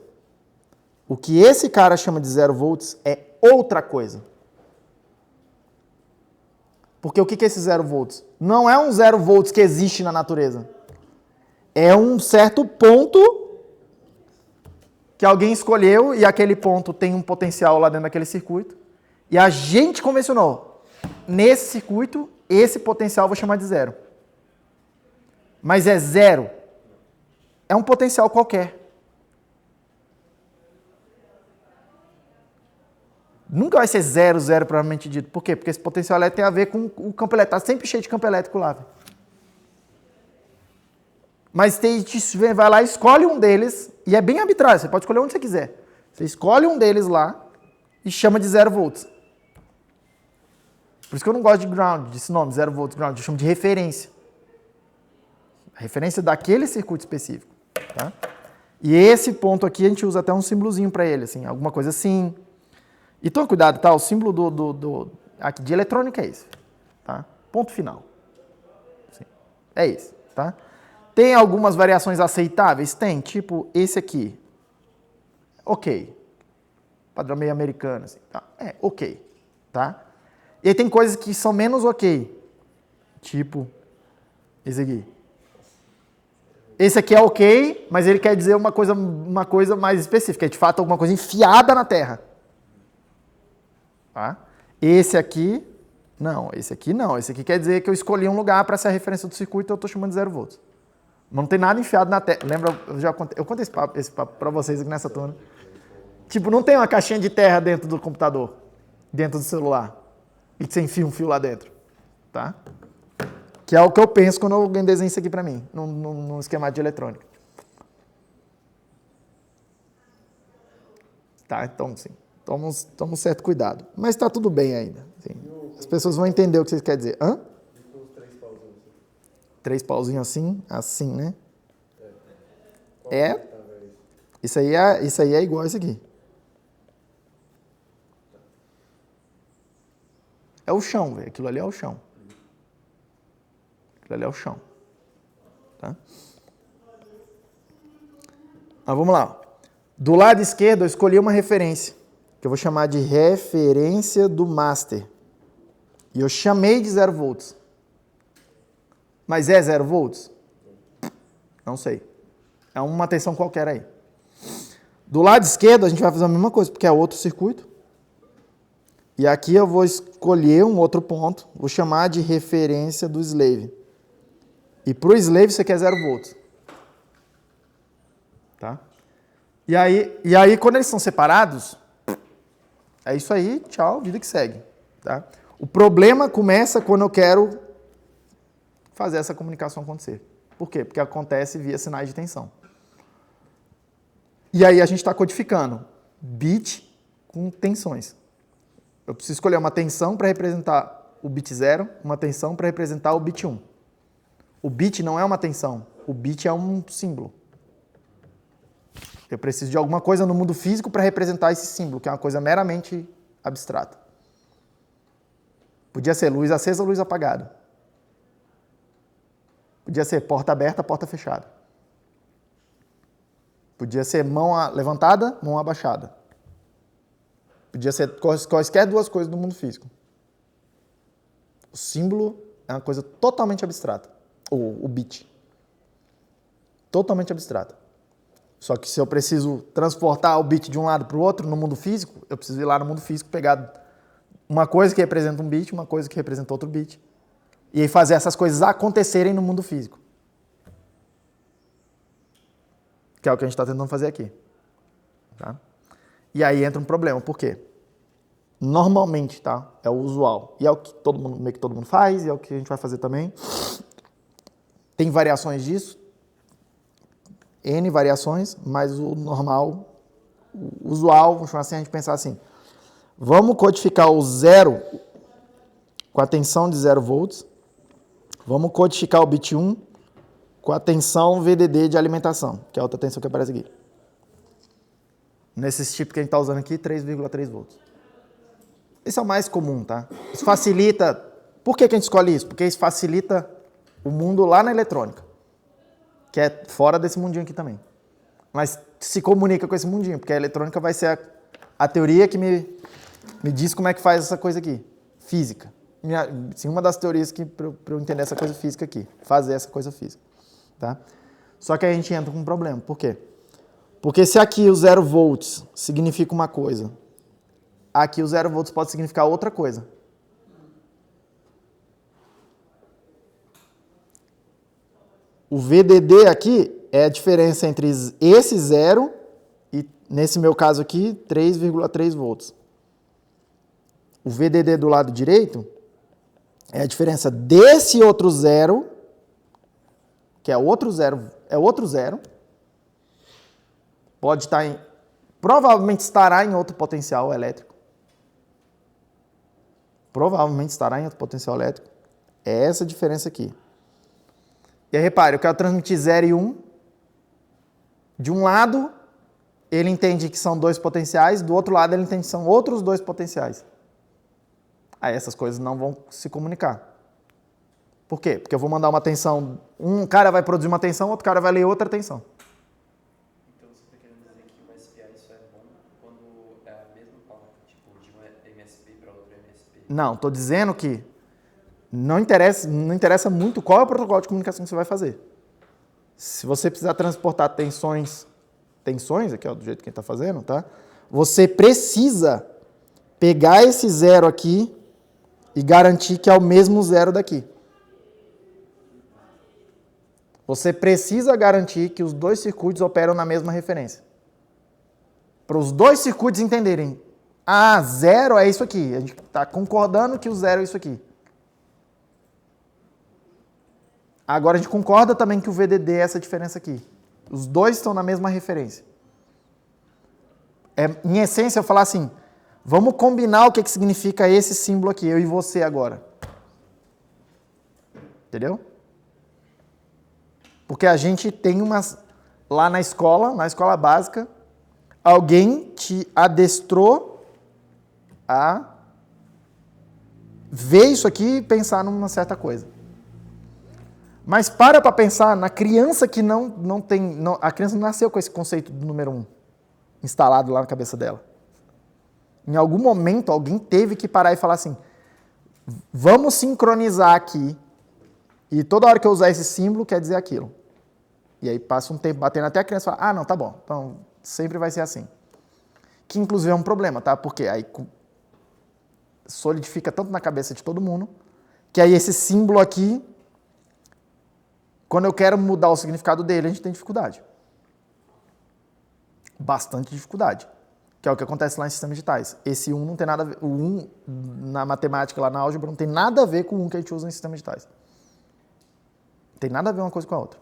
O que esse cara chama de 0 volts é outra coisa. Porque o que é esse 0 volts? Não é um 0 volts que existe na natureza. É um certo ponto que alguém escolheu e aquele ponto tem um potencial lá dentro daquele circuito. E a gente convencionou. Nesse circuito, esse potencial eu vou chamar de 0. Mas é 0. É um potencial qualquer. Nunca vai ser 0, 0 provavelmente dito. Por quê? Porque esse potencial elétrico tem a ver com o campo elétrico. Está sempre cheio de campo elétrico lá. Mas você vai lá, escolhe um deles, e é bem arbitrário, você pode escolher onde você quiser. Você escolhe um deles lá e chama de 0 volts. Por isso que eu não gosto de ground, desse nome, 0 volts ground, eu chamo de referência. A referência daquele circuito específico. Tá? E esse ponto aqui a gente usa até um símbolozinho para ele, assim, alguma coisa assim. E toma cuidado, tá? O símbolo aqui de eletrônica é esse. Tá? Ponto final. Assim, é esse. Tá? Tem algumas variações aceitáveis? Tem, tipo esse aqui. Ok. Padrão meio americano, assim. Tá? É, ok. Tá? E aí tem coisas que são menos ok. Tipo esse aqui. Esse aqui é ok, mas ele quer dizer uma coisa mais específica. É de fato alguma coisa enfiada na terra. Tá? Esse aqui, não. Esse aqui não. Esse aqui quer dizer que eu escolhi um lugar para ser a referência do circuito e eu estou chamando de 0 volts. Mas não tem nada enfiado na terra. Lembra, eu contei esse papo para vocês aqui nessa turma. Tipo, não tem uma caixinha de terra dentro do computador, dentro do celular, e que você enfia um fio lá dentro. Tá? Que é o que eu penso quando alguém desenha isso aqui para mim, num esquema de eletrônica. Tá, então sim. Toma um certo cuidado. Mas está tudo bem ainda. Sim. As pessoas vão entender o que você quer dizer. Hã? 3 pauzinhos assim? Assim, né? É. Isso aí é igual a isso aqui. É o chão, velho. Aquilo ali é o chão. Aquilo ali é o chão. Tá? Mas vamos lá. Do lado esquerdo eu escolhi uma referência, que eu vou chamar de referência do master. E eu chamei de 0 volts. Mas é 0 volts? Não sei. É uma tensão qualquer aí. Do lado esquerdo a gente vai fazer a mesma coisa, porque é outro circuito. E aqui eu vou escolher um outro ponto, vou chamar de referência do slave. E para o slave você quer 0 volts. Tá? E aí, quando eles são separados, é isso aí, tchau, vida que segue. Tá? O problema começa quando eu quero fazer essa comunicação acontecer. Por quê? Porque acontece via sinais de tensão. E aí a gente está codificando bit com tensões. Eu preciso escolher uma tensão para representar o bit 0, uma tensão para representar o bit 1. O bit não é uma tensão, o bit é um símbolo. Eu preciso de alguma coisa no mundo físico para representar esse símbolo, que é uma coisa meramente abstrata. Podia ser luz acesa ou luz apagada. Podia ser porta aberta, porta fechada. Podia ser mão levantada, mão abaixada. Podia ser quaisquer duas coisas do mundo físico. O símbolo é uma coisa totalmente abstrata. O bit. Totalmente abstrata. Só que se eu preciso transportar o bit de um lado para o outro no mundo físico, eu preciso ir lá no mundo físico, pegar uma coisa que representa um bit, uma coisa que representa outro bit, e aí fazer essas coisas acontecerem no mundo físico. Que é o que a gente está tentando fazer aqui. Tá? E aí entra um problema, por quê? Normalmente, tá? É o usual. E é o que meio que todo mundo faz, e é o que a gente vai fazer também. Tem variações disso, N variações, mas o normal, o usual, vamos chamar assim, a gente pensar assim, vamos codificar o 0 com a tensão de 0 volts, vamos codificar o bit 1 com a tensão VDD de alimentação, que é a outra tensão que aparece aqui. Nesses tipos que a gente está usando aqui, 3,3 volts. Esse é o mais comum, tá? Isso facilita... Por que a gente escolhe isso? Porque isso facilita o mundo lá na eletrônica, que é fora desse mundinho aqui também. Mas se comunica com esse mundinho, porque a eletrônica vai ser a teoria que me diz como é que faz essa coisa aqui. Física. Sim, uma das teorias que para eu entender essa coisa física aqui. Fazer essa coisa física. Tá? Só que a gente entra com um problema. Por quê? Porque se aqui o 0 volts significa uma coisa, aqui o 0 volts pode significar outra coisa. O VDD aqui é a diferença entre esse 0 e, nesse meu caso aqui, 3,3 volts. O VDD do lado direito é a diferença desse outro 0, que é outro 0, pode estar provavelmente estará em outro potencial elétrico. Provavelmente estará em outro potencial elétrico. É essa diferença aqui. E aí, repare, eu quero transmitir 0 e 1. De um lado, ele entende que são dois potenciais, do outro lado, ele entende que são outros dois potenciais. Aí essas coisas não vão se comunicar. Por quê? Porque eu vou mandar uma tensão, um cara vai produzir uma tensão, outro cara vai ler outra tensão. Então você está querendo dizer que o SPA isso é bom quando é a mesma placa, tipo, de um MSP para outro MSP? Não, estou dizendo que não interessa muito qual é o protocolo de comunicação que você vai fazer. Se você precisar transportar tensões, aqui ó, do jeito que a gente está fazendo, tá? Você precisa pegar esse 0 aqui e garantir que é o mesmo 0 daqui. Você precisa garantir que os dois circuitos operam na mesma referência. Para os dois circuitos entenderem, 0 é isso aqui. A gente está concordando que o 0 é isso aqui. Agora a gente concorda também que o VDD é essa diferença aqui. Os dois estão na mesma referência. Em essência, eu falar assim, vamos combinar o que significa esse símbolo aqui, eu e você agora. Entendeu? Porque a gente tem lá na escola básica, alguém te adestrou a ver isso aqui e pensar numa certa coisa. Mas para pensar na criança que não tem... a criança não nasceu com esse conceito do número 1 instalado lá na cabeça dela. Em algum momento, alguém teve que parar e falar assim, vamos sincronizar aqui, e toda hora que eu usar esse símbolo, quer dizer aquilo. E aí passa um tempo batendo até a criança fala, não, tá bom, então sempre vai ser assim. Que inclusive é um problema, tá? Porque aí solidifica tanto na cabeça de todo mundo, que aí esse símbolo aqui, quando eu quero mudar o significado dele, a gente tem dificuldade. Bastante dificuldade. Que é o que acontece lá em sistemas digitais. Esse 1 não tem nada a ver... O 1 na matemática, lá na álgebra, não tem nada a ver com o 1 que a gente usa em sistemas digitais. Não tem nada a ver uma coisa com a outra.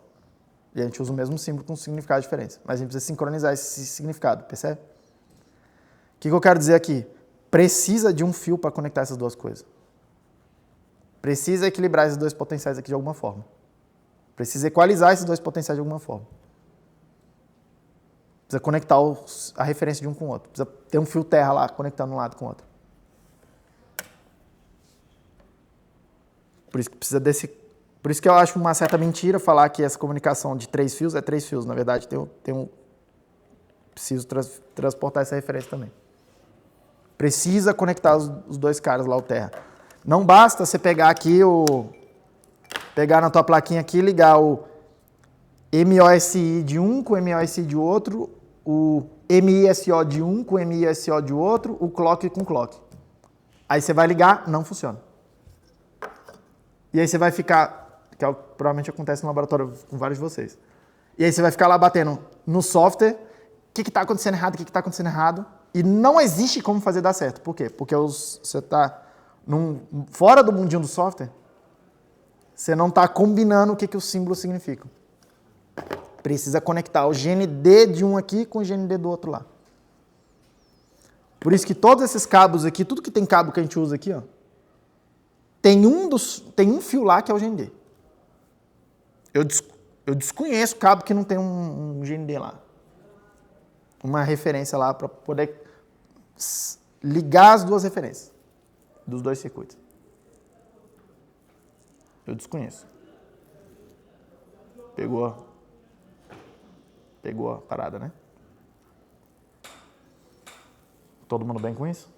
E a gente usa o mesmo símbolo com um significado diferente. Mas a gente precisa sincronizar esse significado, percebe? O que eu quero dizer aqui? Precisa de um fio para conectar essas duas coisas. Precisa equilibrar esses dois potenciais aqui de alguma forma. Precisa equalizar esses dois potenciais de alguma forma. Precisa conectar a referência de um com o outro. Precisa ter um fio terra lá, conectando um lado com o outro. Por isso que precisa desse... Por isso que eu acho uma certa mentira falar que essa comunicação de 3 fios é 3 fios. Na verdade, preciso transportar essa referência também. Precisa conectar os dois caras lá, o terra. Não basta você pegar aqui pegar na tua plaquinha aqui e ligar o MOSI de um com o MOSI de outro, o MISO de um com o MISO de outro, o clock com o clock. Aí você vai ligar, não funciona. E aí você vai ficar, que é o que provavelmente acontece no laboratório com vários de vocês. E aí você vai ficar lá batendo no software, o que está acontecendo errado, E não existe como fazer dar certo. Por quê? Porque você está fora do mundinho do software, você não está combinando o que os símbolos significam. Precisa conectar o GND de um aqui com o GND do outro lá. Por isso que todos esses cabos aqui, tudo que tem cabo que a gente usa aqui, ó, tem um fio lá que é o GND. Eu desconheço cabo que não tem um GND lá. Uma referência lá para poder ligar as duas referências dos dois circuitos. Eu desconheço. Pegou a parada, né? Todo mundo bem com isso?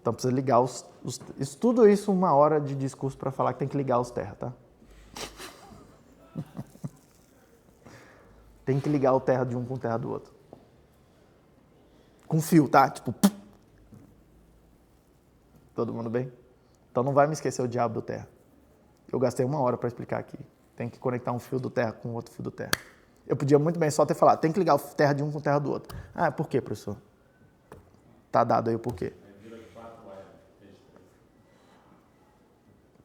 Então precisa ligar tudo isso 1 hora de discurso para falar que tem que ligar os terra, tá? Tem que ligar o terra de um com o terra do outro. Com fio, tá? Tipo... Todo mundo bem? Então não vai me esquecer o diabo do terra. Eu gastei 1 hora para explicar aqui. Tem que conectar um fio do terra com outro fio do terra. Eu podia muito bem só ter falado, tem que ligar o terra de um com o terra do outro. Ah, por quê, professor? Tá dado aí o porquê.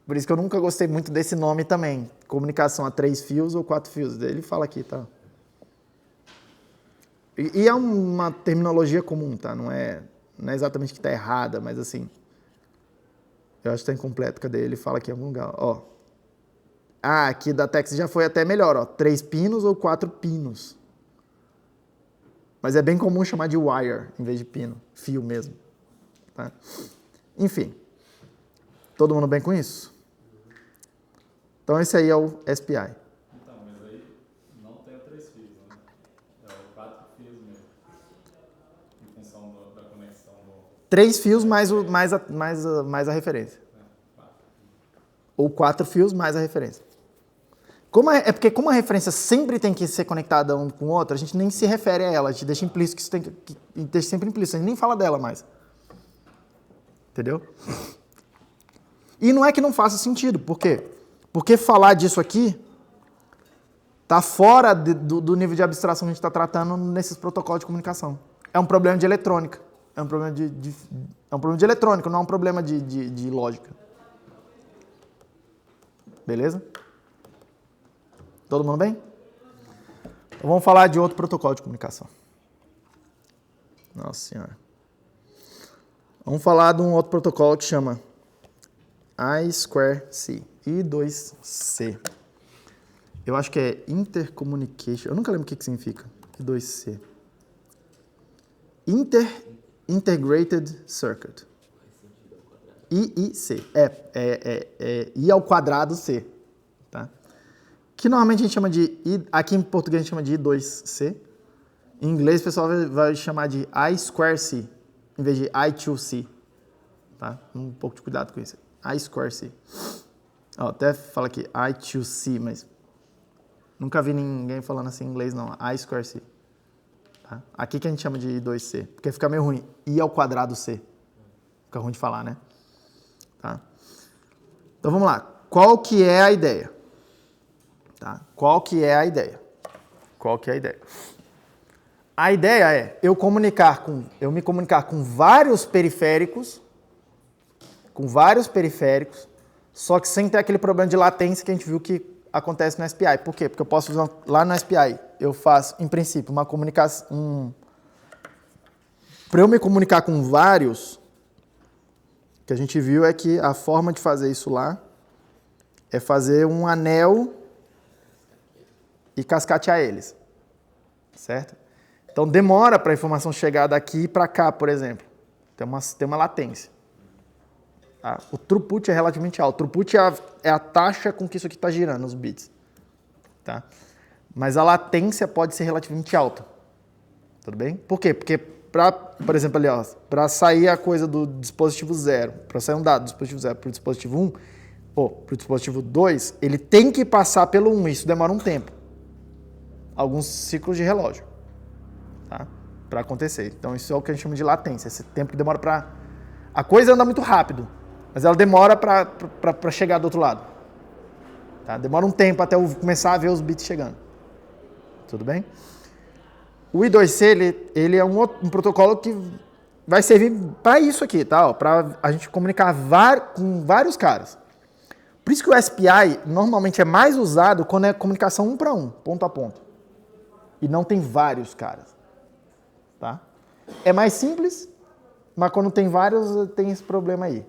Por isso que eu nunca gostei muito desse nome também. Comunicação a 3 fios ou 4 fios. Ele fala aqui, tá? E é uma terminologia comum, tá? Não é exatamente que tá errada, mas assim... Eu acho que tá incompleto. Cadê? Ele fala aqui em algum lugar. Ó. Ah, aqui da Tex já foi até melhor, ó. 3 pinos ou 4 pinos. Mas é bem comum chamar de wire em vez de pino. Fio mesmo. Tá? Enfim. Todo mundo bem com isso? Então esse aí é o SPI. Então, mas aí não tem o 3 fios, né? É o 4 fios mesmo. Em função da conexão do... 3 fios mais a referência. Ou 4 fios mais a referência. Porque como a referência sempre tem que ser conectada um com o outro, a gente nem se refere a ela, a gente deixa implícito que isso tem que deixa sempre implícito, a gente nem fala dela mais. Entendeu? E não é que não faça sentido, por quê? Porque falar disso aqui está fora do nível de abstração que a gente está tratando nesses protocolos de comunicação. É um problema de eletrônica. É um problema de eletrônica, não é um problema de lógica. Beleza? Todo mundo bem? Então vamos falar de outro protocolo de comunicação. Nossa Senhora. Vamos falar de um outro protocolo que chama I2C. I2C. Eu acho que é Intercommunication. Eu nunca lembro o que significa. I2C. Integrated Circuit. IIC. I ao quadrado C. Tá? Que normalmente a gente chama de... Aqui em português a gente chama de I2C. Em inglês o pessoal vai chamar de I2C, em vez de I2C. Tá? Um pouco de cuidado com isso. I2C. Ó, até fala aqui I2C, mas nunca vi ninguém falando assim em inglês, não. I2C. Tá? Aqui que a gente chama de I2C, porque fica meio ruim. I ao quadrado C. Fica ruim de falar, né? Tá? Então vamos lá. Qual que é a ideia? Tá? Qual que é a ideia? A ideia é eu me comunicar com vários periféricos, só que sem ter aquele problema de latência que a gente viu que acontece no SPI. Por quê? Porque eu posso usar lá no SPI, eu faço, em princípio, uma comunicação... Para eu me comunicar com vários, o que a gente viu é que a forma de fazer isso lá é fazer um anel e cascatear eles, certo? Então demora para a informação chegar daqui para cá, por exemplo. Tem uma latência. Tá? O throughput é relativamente alto. O throughput é a taxa com que isso aqui está girando, os bits. Tá? Mas a latência pode ser relativamente alta. Tudo bem? Por quê? Porque, por exemplo, ali, para sair a coisa do dispositivo 0, para sair um dado do dispositivo 0 para o dispositivo 1, ou para o dispositivo 2, ele tem que passar pelo 1. Isso demora um tempo. Alguns ciclos de relógio. Tá? Para acontecer. Então, isso é o que a gente chama de latência. Esse tempo que demora para... A coisa anda muito rápido, mas ela demora para chegar do outro lado. Tá? Demora um tempo até eu começar a ver os bits chegando. Tudo bem? O I2C ele é um protocolo que vai servir para isso aqui, tá? Para a gente comunicar com vários caras. Por isso que o SPI normalmente é mais usado quando é comunicação um para um, ponto a ponto. E não tem vários caras. Tá? É mais simples, mas quando tem vários, tem esse problema aí.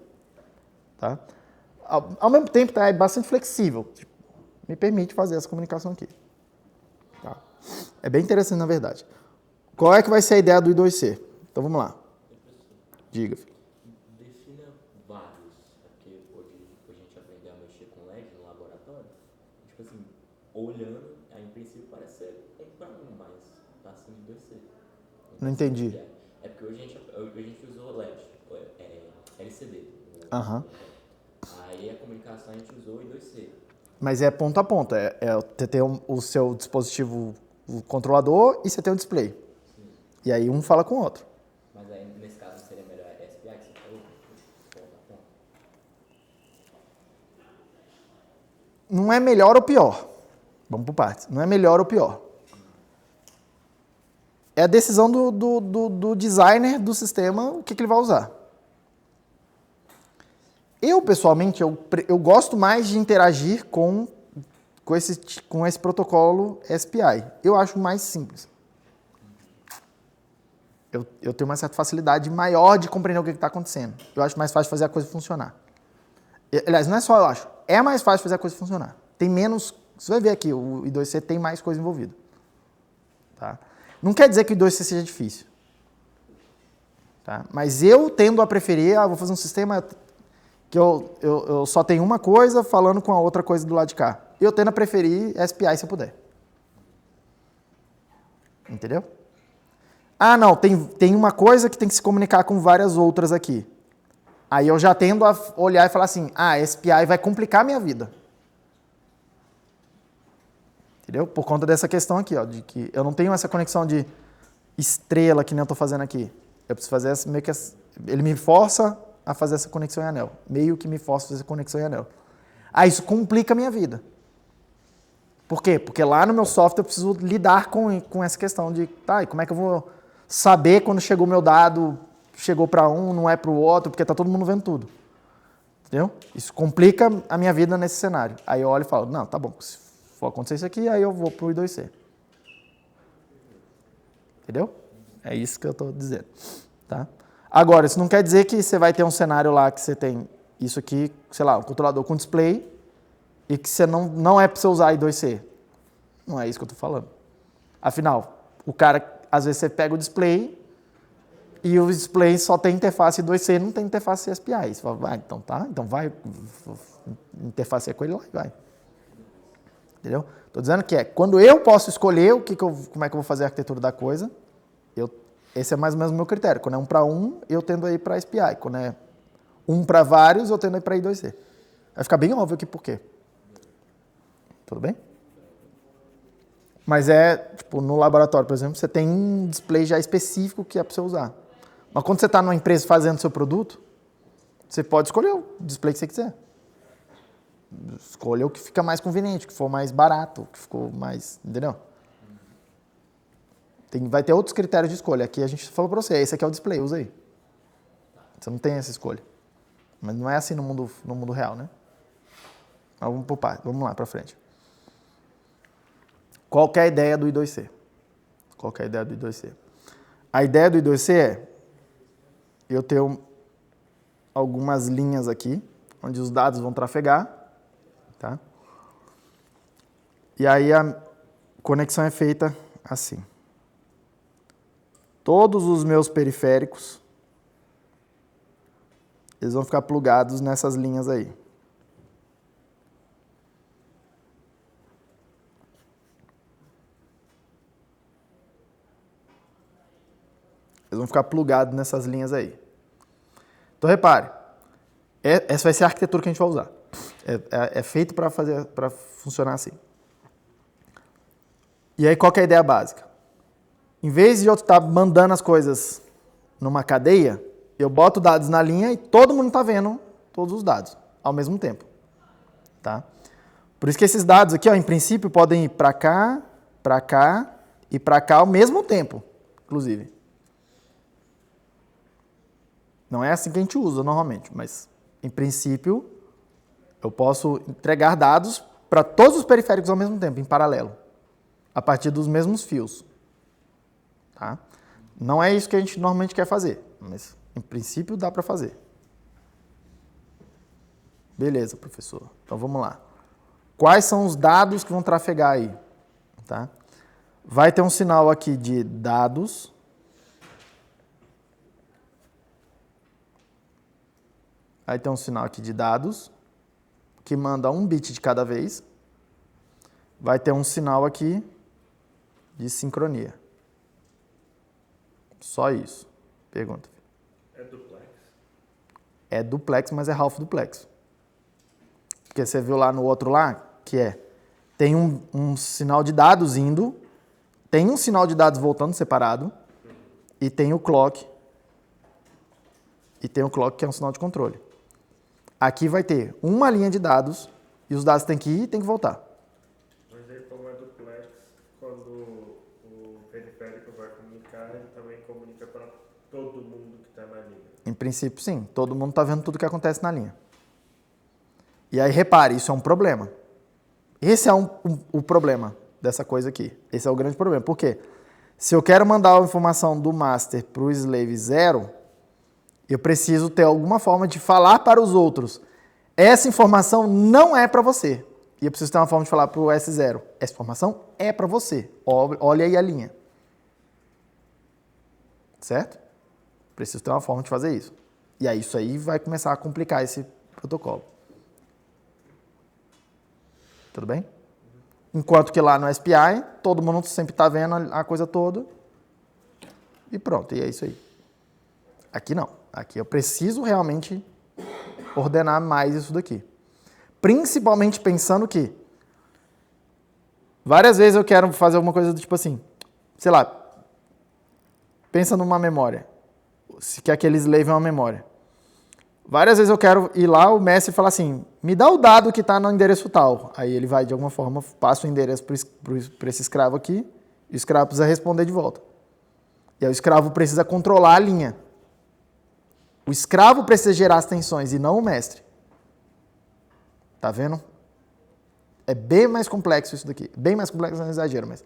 Tá? Ao mesmo tempo, tá, é bastante flexível. Tipo, me permite fazer essa comunicação aqui. Tá? É bem interessante, na verdade. Qual é que vai ser a ideia do I2C? Então, vamos lá. Diga, filho. Defina vários, porque hoje a gente aprendeu a mexer com LED no laboratório. Tipo assim, olhando, aí em princípio parece ser um para um, mas tá acima de 2C. Não entendi. É porque hoje a gente usou LED, LCD. Aham. Aí a comunicação a gente usou I2C. Mas é ponto a ponto. Você tem o seu dispositivo, o controlador, e você tem o display. Sim. E aí um fala com o outro. Mas aí nesse caso seria melhor SPI que você falou? Ponto a ponto. Não é melhor ou pior. Vamos por partes. Não é melhor ou pior. É a decisão do designer do sistema, o que ele vai usar. Eu, pessoalmente, eu gosto mais de interagir com esse protocolo SPI. Eu acho mais simples. Eu tenho uma certa facilidade maior de compreender o que está acontecendo. Eu acho mais fácil fazer a coisa funcionar. Aliás, não é só eu acho. É mais fácil fazer a coisa funcionar. Tem menos... Você vai ver aqui, o I2C tem mais coisa envolvida. Tá? Não quer dizer que o I2C seja difícil. Tá? Mas eu tendo a preferir, vou fazer um sistema que eu só tenho uma coisa falando com a outra coisa do lado de cá. Eu tendo a preferir SPI se eu puder. Entendeu? Ah, não, tem uma coisa que tem que se comunicar com várias outras aqui. Aí eu já tendo a olhar e falar assim, SPI vai complicar a minha vida. Entendeu? Por conta dessa questão aqui, ó, de que eu não tenho essa conexão de estrela que nem eu estou fazendo aqui. Eu preciso fazer meio que... Ele me força a fazer essa conexão em anel. Meio que me força a fazer essa conexão em anel. Isso complica a minha vida. Por quê? Porque lá no meu software eu preciso lidar com essa questão de, e como é que eu vou saber quando chegou o meu dado, chegou para um, não é para o outro, porque está todo mundo vendo tudo. Entendeu? Isso complica a minha vida nesse cenário. Aí eu olho e falo, não, tá bom, se for acontecer isso aqui, aí eu vou para o I2C. Entendeu? É isso que eu estou dizendo. Tá? Agora, isso não quer dizer que você vai ter um cenário lá que você tem isso aqui, sei lá, um controlador com display, e que você não é para você usar I2C. Não é isso que eu estou falando. Afinal, o cara, às vezes você pega o display e o display só tem interface I2C, não tem interface SPI. Você fala, então tá, então vai, interface com ele lá e vai. Entendeu? Estou dizendo que quando eu posso escolher como é que eu vou fazer a arquitetura da coisa, esse é mais ou menos o meu critério. Quando é um para um, eu tendo a ir para SPI. Quando é um para vários, eu tendo a ir para I2C. Vai ficar bem óbvio aqui por quê. Tudo bem? Mas tipo, no laboratório, por exemplo, você tem um display já específico que é para você usar. Mas quando você está numa empresa fazendo seu produto, você pode escolher o display que você quiser. Escolha o que fica mais conveniente, o que for mais barato, o que ficou mais... Entendeu? Vai ter outros critérios de escolha. Aqui a gente falou para você, esse aqui é o display, usa aí. Você não tem essa escolha. Mas não é assim no mundo real, né? Mas vamos por parte, vamos lá para frente. Qual que é a ideia do I2C? Qual que é a ideia do I2C? A ideia do I2C é eu ter algumas linhas aqui, onde os dados vão trafegar, tá? E aí a conexão é feita assim. Todos os meus periféricos, eles vão ficar plugados nessas linhas aí. Eles vão ficar plugados nessas linhas aí. Então, repare, essa vai ser a arquitetura que a gente vai usar. É feito para funcionar assim. E aí, qual que é a ideia básica? Em vez de eu estar mandando as coisas numa cadeia, eu boto dados na linha e todo mundo está vendo todos os dados ao mesmo tempo. Tá? Por isso que esses dados aqui, em princípio, podem ir para cá e para cá ao mesmo tempo, inclusive. Não é assim que a gente usa normalmente, mas, em princípio, eu posso entregar dados para todos os periféricos ao mesmo tempo, em paralelo, a partir dos mesmos fios. Tá? Não é isso que a gente normalmente quer fazer, mas, em princípio, dá para fazer. Beleza, professor. Então, vamos lá. Quais são os dados que vão trafegar aí? Tá? Vai ter um sinal aqui de dados. Aí tem um sinal aqui de dados, que manda 1 bit de cada vez. Vai ter um sinal aqui de sincronia. Só isso. Pergunta. É duplex? É duplex, mas é half duplex. Porque você viu lá no outro lá, que tem um sinal de dados indo, tem um sinal de dados voltando separado, e tem o clock. E tem o clock, que é um sinal de controle. Aqui vai ter uma linha de dados, e os dados têm que ir e têm que voltar. Mas aí, como é duplex, quando o periférico vai comunicar, ele também comunica para todo mundo que está na linha. Em princípio, sim. Todo mundo está vendo tudo que acontece na linha. E aí, repare, isso é um problema. Esse é o problema dessa coisa aqui. Esse é o grande problema. Por quê? Se eu quero mandar a informação do master para o slave 0, eu preciso ter alguma forma de falar para os outros. Essa informação não é para você. E eu preciso ter uma forma de falar para o S0. Essa informação é para você. Olha aí a linha. Certo? Preciso ter uma forma de fazer isso. E aí isso aí vai começar a complicar esse protocolo. Tudo bem? Enquanto que lá no SPI, todo mundo sempre está vendo a coisa toda. E pronto, e é isso aí. Aqui não. Aqui eu preciso realmente ordenar mais isso daqui. Principalmente pensando que várias vezes eu quero fazer alguma coisa do tipo assim, sei lá, pensa numa memória, que aquele slave é uma memória. Várias vezes eu quero ir lá, o mestre fala assim, me dá o dado que está no endereço tal. Aí ele vai, de alguma forma, passa o endereço para esse escravo aqui, e o escravo precisa responder de volta. E aí o escravo precisa controlar a linha. O escravo precisa gerar as tensões e não o mestre. Tá vendo? É bem mais complexo isso daqui. Bem mais complexo, não é exagero, mas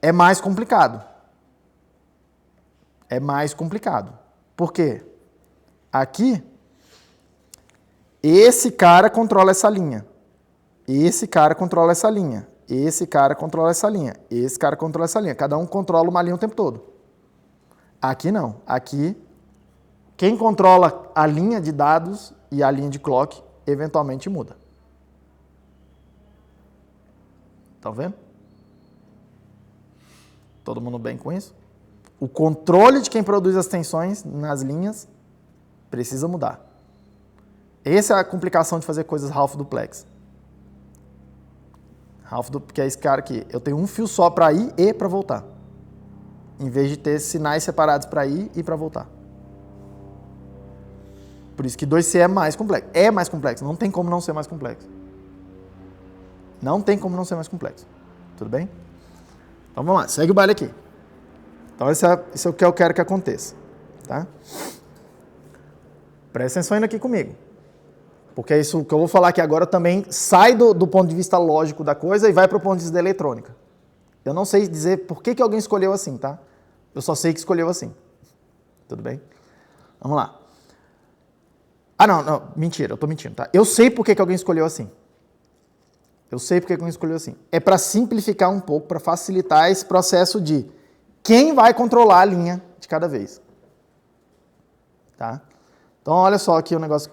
é mais complicado. É mais complicado. Por quê? Aqui, esse cara controla essa linha. Esse cara controla essa linha. Esse cara controla essa linha. Esse cara controla essa linha. Cada um controla uma linha o tempo todo. Aqui não. Aqui, quem controla a linha de dados e a linha de clock, eventualmente muda. Estão vendo? Todo mundo bem com isso? O controle de quem produz as tensões nas linhas precisa mudar. Essa é a complicação de fazer coisas half duplex. Porque é esse cara aqui. Eu tenho um fio só para ir e para voltar. Em vez de ter sinais separados para ir e para voltar. Por isso que 2C é mais complexo. É mais complexo. Não tem como não ser mais complexo. Não tem como não ser mais complexo. Tudo bem? Então vamos lá. Segue o baile aqui. Então isso é o que eu quero que aconteça. Tá? Presta atenção aqui comigo. Porque isso que eu vou falar aqui agora também sai do ponto de vista lógico da coisa e vai para o ponto de vista da eletrônica. Eu não sei dizer por que alguém escolheu assim, tá? Eu só sei que escolheu assim. Tudo bem? Vamos lá. Ah, não, mentira, eu tô mentindo, tá? Eu sei por que alguém escolheu assim. Eu sei por que alguém escolheu assim. É para simplificar um pouco, para facilitar esse processo de quem vai controlar a linha de cada vez. Tá? Então, olha só aqui o negócio.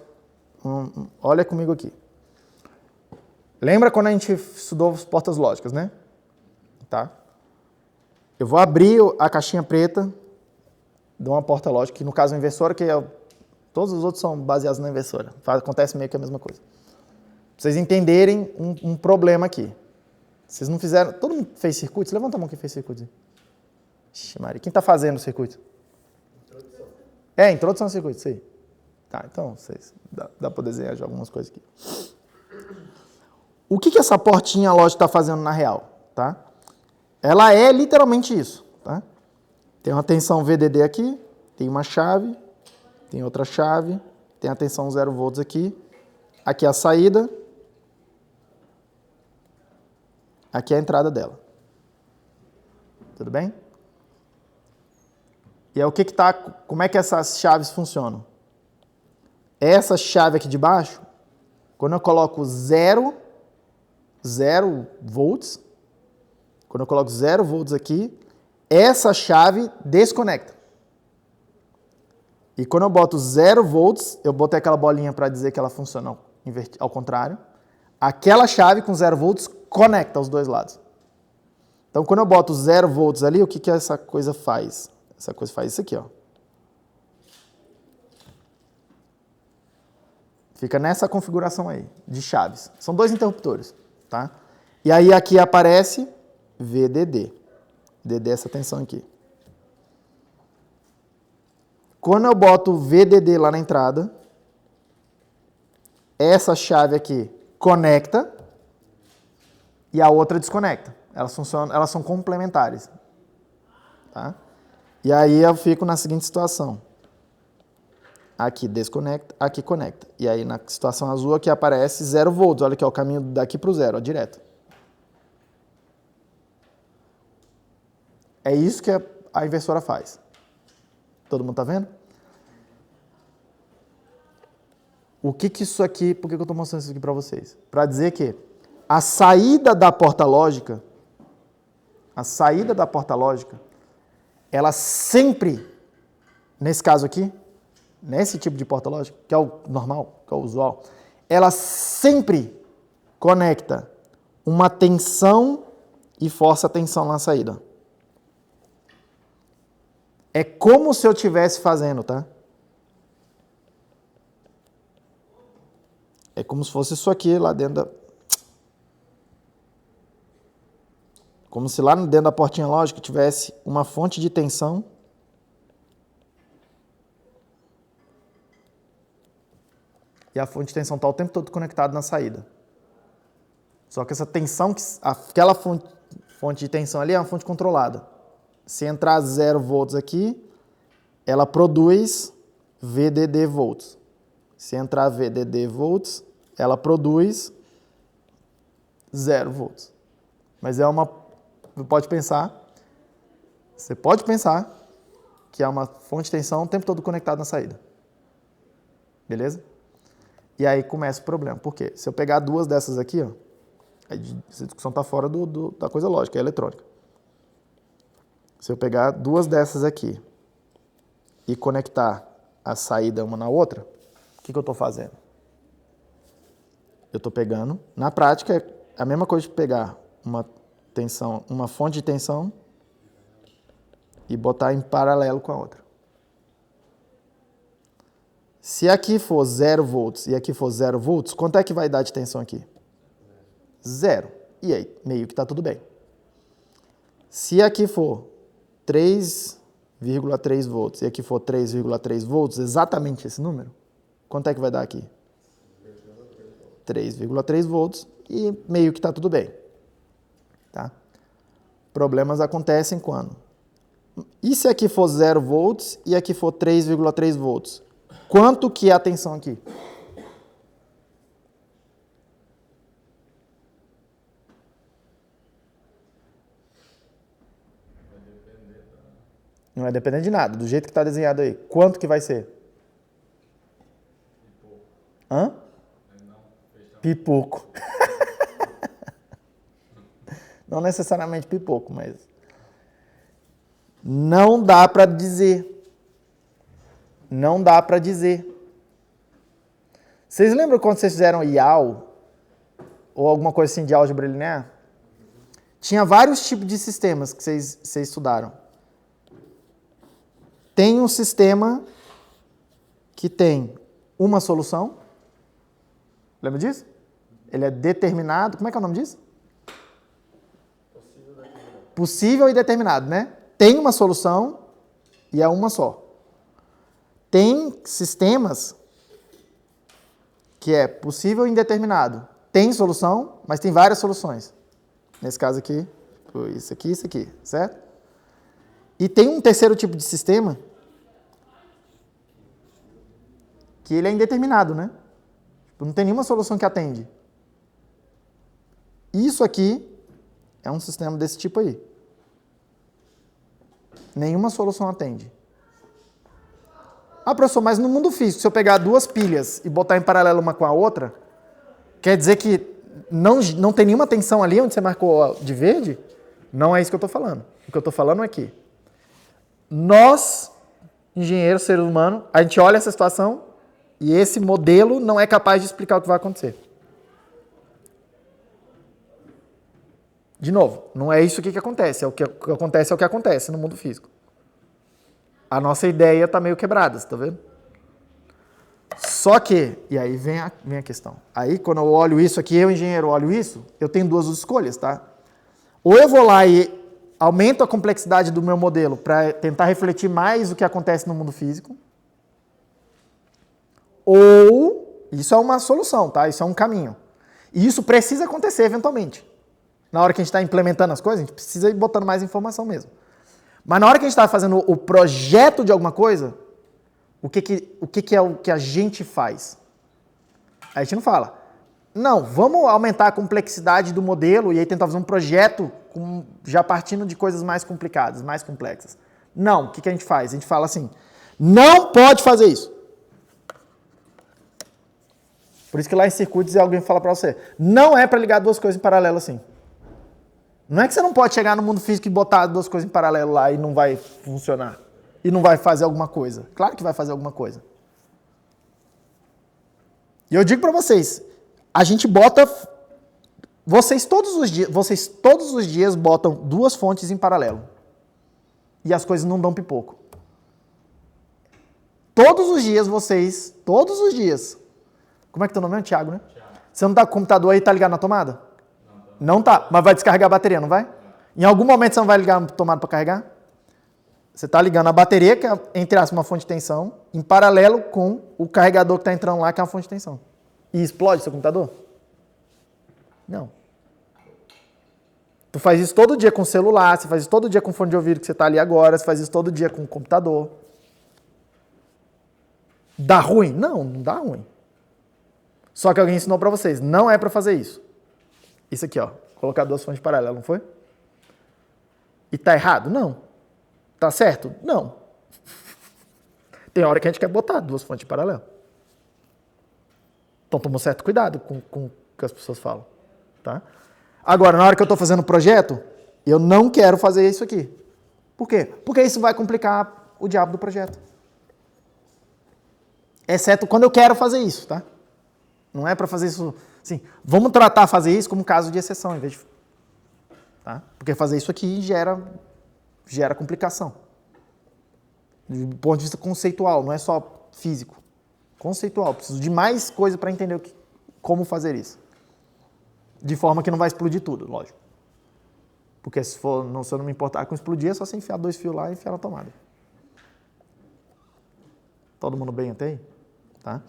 Olha comigo aqui. Lembra quando a gente estudou as portas lógicas, né? Tá? Eu vou abrir a caixinha preta de uma porta lógica, que no caso é inversora, que todos os outros são baseados na inversora. Acontece meio que a mesma coisa. Pra vocês entenderem um problema aqui. Vocês não fizeram... Todo mundo fez circuitos? Levanta a mão quem fez circuitos. Ixi, Maria. Quem está fazendo o circuito? Introdução. Introdução ao circuito, isso aí. Tá, então, dá para desenhar já algumas coisas aqui. O que essa portinha lógica está fazendo na real? Tá? Ela é literalmente isso. Tá? Tem uma tensão VDD aqui, tem uma chave, tem outra chave, tem a tensão 0 volts aqui, aqui é a saída, aqui é a entrada dela. Tudo bem? E aí como é que essas chaves funcionam? Essa chave aqui de baixo, quando eu coloco 0 volts, quando eu coloco 0 volts aqui, essa chave desconecta. E quando eu boto 0 volts, eu botei aquela bolinha para dizer que ela funciona ao contrário. Aquela chave com 0 volts conecta os dois lados. Então, quando eu boto 0 volts ali, o que essa coisa faz? Essa coisa faz isso aqui, ó. Fica nessa configuração aí, de chaves. São 2 interruptores, tá? E aí aqui aparece VDD. VDD é essa tensão aqui. Quando eu boto VDD lá na entrada, essa chave aqui conecta e a outra desconecta. Elas são complementares. Tá? E aí eu fico na seguinte situação. Aqui desconecta, aqui conecta. E aí na situação azul aqui aparece 0 volts. Olha aqui, ó, o caminho daqui para o 0, ó, direto. É isso que a inversora faz. Todo mundo tá vendo? O que isso aqui... Por que eu estou mostrando isso aqui para vocês? Para dizer que a saída da porta lógica, ela sempre, nesse caso aqui, nesse tipo de porta lógica, que é o normal, que é o usual, ela sempre conecta uma tensão e força a tensão na saída. É como se eu estivesse fazendo, tá? É como se fosse isso aqui lá dentro da... Como se lá dentro da portinha lógica tivesse uma fonte de tensão e a fonte de tensão está o tempo todo conectada na saída. Só que essa tensão, aquela fonte de tensão ali é uma fonte controlada. Se entrar 0 volts aqui, ela produz VDD volts. Se entrar VDD volts, ela produz 0 volts. Mas você pode pensar que é uma fonte de tensão o tempo todo conectada na saída. Beleza? E aí começa o problema. Por quê? Se eu pegar 2 dessas aqui, ó, essa discussão está fora da coisa lógica, é eletrônica. Se eu pegar 2 dessas aqui e conectar a saída uma na outra, o que eu estou fazendo? Eu estou pegando, na prática, é a mesma coisa de pegar uma fonte de tensão e botar em paralelo com a outra. Se aqui for 0 volts e aqui for 0 volts, quanto é que vai dar de tensão aqui? 0. E aí, meio que está tudo bem. Se aqui for 3,3 volts e aqui for 3,3 volts, exatamente esse número, quanto é que vai dar aqui? 3,3 volts e meio que está tudo bem. Tá? Problemas acontecem quando? E se aqui for 0 volts e aqui for 3,3 volts? Quanto que é a tensão aqui? Não vai depender de nada, do jeito que está desenhado aí. Quanto que vai ser? Hã? Pipoco. Não necessariamente pipoco, mas... Não dá para dizer. Não dá para dizer. Vocês lembram quando vocês fizeram IAL? Ou alguma coisa assim de álgebra linear? Tinha vários tipos de sistemas que vocês estudaram. Tem um sistema que tem uma solução. Lembra disso? Ele é determinado. Como é que é o nome disso? Possível e determinado, né? Tem uma solução e é uma só. Tem sistemas que é possível e indeterminado. Tem solução, mas tem várias soluções. Nesse caso aqui, isso aqui, certo? E tem um terceiro tipo de sistema que ele é indeterminado, né? Não tem nenhuma solução que atende. Isso aqui é um sistema desse tipo aí. Nenhuma solução atende. Ah, professor, mas no mundo físico, se eu pegar duas pilhas e botar em paralelo uma com a outra, quer dizer que não tem nenhuma tensão ali onde você marcou de verde? Não é isso que eu estou falando. O que eu estou falando é que nós, engenheiros, seres humanos, a gente olha essa situação e esse modelo não é capaz de explicar o que vai acontecer. De novo, não é isso que acontece. O que acontece é o que acontece no mundo físico. A nossa ideia está meio quebrada, você está vendo? Só que, e aí vem a questão. Aí, quando eu olho isso aqui, eu, engenheiro, olho isso, eu tenho duas escolhas, tá? Ou eu vou lá e aumento a complexidade do meu modelo para tentar refletir mais o que acontece no mundo físico. Ou, isso é uma solução, tá? Isso é um caminho. E isso precisa acontecer eventualmente. Na hora que a gente está implementando as coisas, a gente precisa ir botando mais informação mesmo. Mas na hora que a gente está fazendo o projeto de alguma coisa, o que é o que a gente faz? A gente não fala, não, vamos aumentar a complexidade do modelo e aí tentar fazer um projeto já partindo de coisas mais complicadas, mais complexas. Não, o que a gente faz? A gente fala assim, não pode fazer isso. Por isso que lá em circuitos alguém fala para você, não é para ligar duas coisas em paralelo assim. Não é que você não pode chegar no mundo físico e botar duas coisas em paralelo lá e não vai funcionar. E não vai fazer alguma coisa. Claro que vai fazer alguma coisa. E eu digo para vocês, a gente bota... Vocês todos os dias botam duas fontes em paralelo. E as coisas não dão pipoco. Todos os dias. Como é que teu nome é? Thiago, né? Thiago. Você não tá com o computador aí e tá ligado na tomada? Não tá, mas vai descarregar a bateria, não vai? Em algum momento você não vai ligar a tomada para carregar? Você está ligando a bateria, que é, entre aspas, uma fonte de tensão, em paralelo com o carregador que está entrando lá, que é uma fonte de tensão. E explode seu computador? Não. Tu faz isso todo dia com o celular, você faz isso todo dia com o fone de ouvido que você está ali agora, você faz isso todo dia com o computador. Dá ruim? Não, não dá ruim. Só que alguém ensinou para vocês, não é para fazer isso. Isso aqui, ó, colocar duas fontes paralelas, não foi? E tá errado? Não. Tá certo? Não. Tem hora que a gente quer botar duas fontes paralelas. Então toma um certo cuidado com o que as pessoas falam, tá? Agora, na hora que eu estou fazendo o projeto, eu não quero fazer isso aqui. Por quê? Porque isso vai complicar o diabo do projeto. Exceto quando eu quero fazer isso, tá? Não é para fazer isso... Assim, vamos tratar fazer isso como caso de exceção, em vez de... Tá? Porque fazer isso aqui gera complicação. Do ponto de vista conceitual, não é só físico. Conceitual, preciso de mais coisa para entender como fazer isso. De forma que não vai explodir tudo, lógico. Porque se eu não me importar com explodir, é só você enfiar dois fios lá e enfiar na tomada. Todo mundo bem até aí? Tá?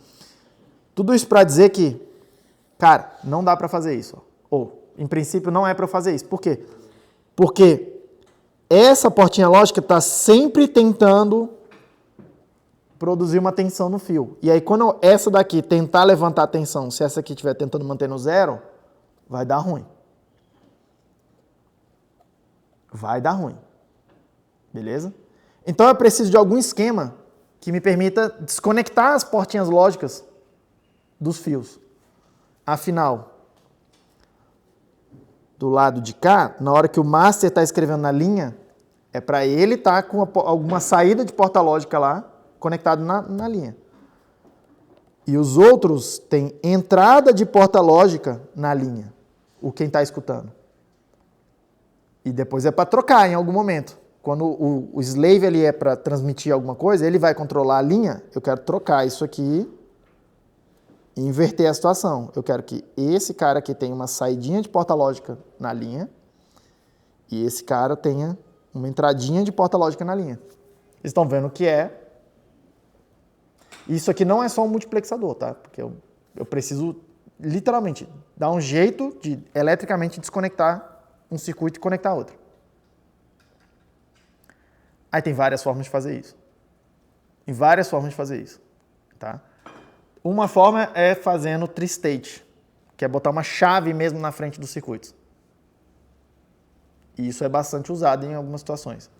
Tudo isso para dizer que, cara, não dá para fazer isso. Ou, em princípio, não é para fazer isso. Por quê? Porque essa portinha lógica está sempre tentando produzir uma tensão no fio. E aí, quando essa daqui tentar levantar a tensão, se essa aqui estiver tentando manter no zero, vai dar ruim. Vai dar ruim. Beleza? Então, eu preciso de algum esquema que me permita desconectar as portinhas lógicas dos fios. Afinal, do lado de cá, na hora que o master está escrevendo na linha, é para ele estar com alguma saída de porta lógica lá, conectado na linha. E os outros têm entrada de porta lógica na linha, quem está escutando. E depois é para trocar em algum momento. Quando o slave ali é para transmitir alguma coisa, ele vai controlar a linha, eu quero trocar isso aqui e inverter a situação. Eu quero que esse cara aqui tenha uma saidinha de porta lógica na linha e esse cara tenha uma entradinha de porta lógica na linha. Vocês estão vendo o que é? Isso aqui não é só um multiplexador, tá? Porque eu preciso, literalmente, dar um jeito de eletricamente desconectar um circuito e conectar outro. Aí tem várias formas de fazer isso. Tem várias formas de fazer isso, tá? Uma forma é fazendo tri-state, que é botar uma chave mesmo na frente dos circuitos. E isso é bastante usado em algumas situações.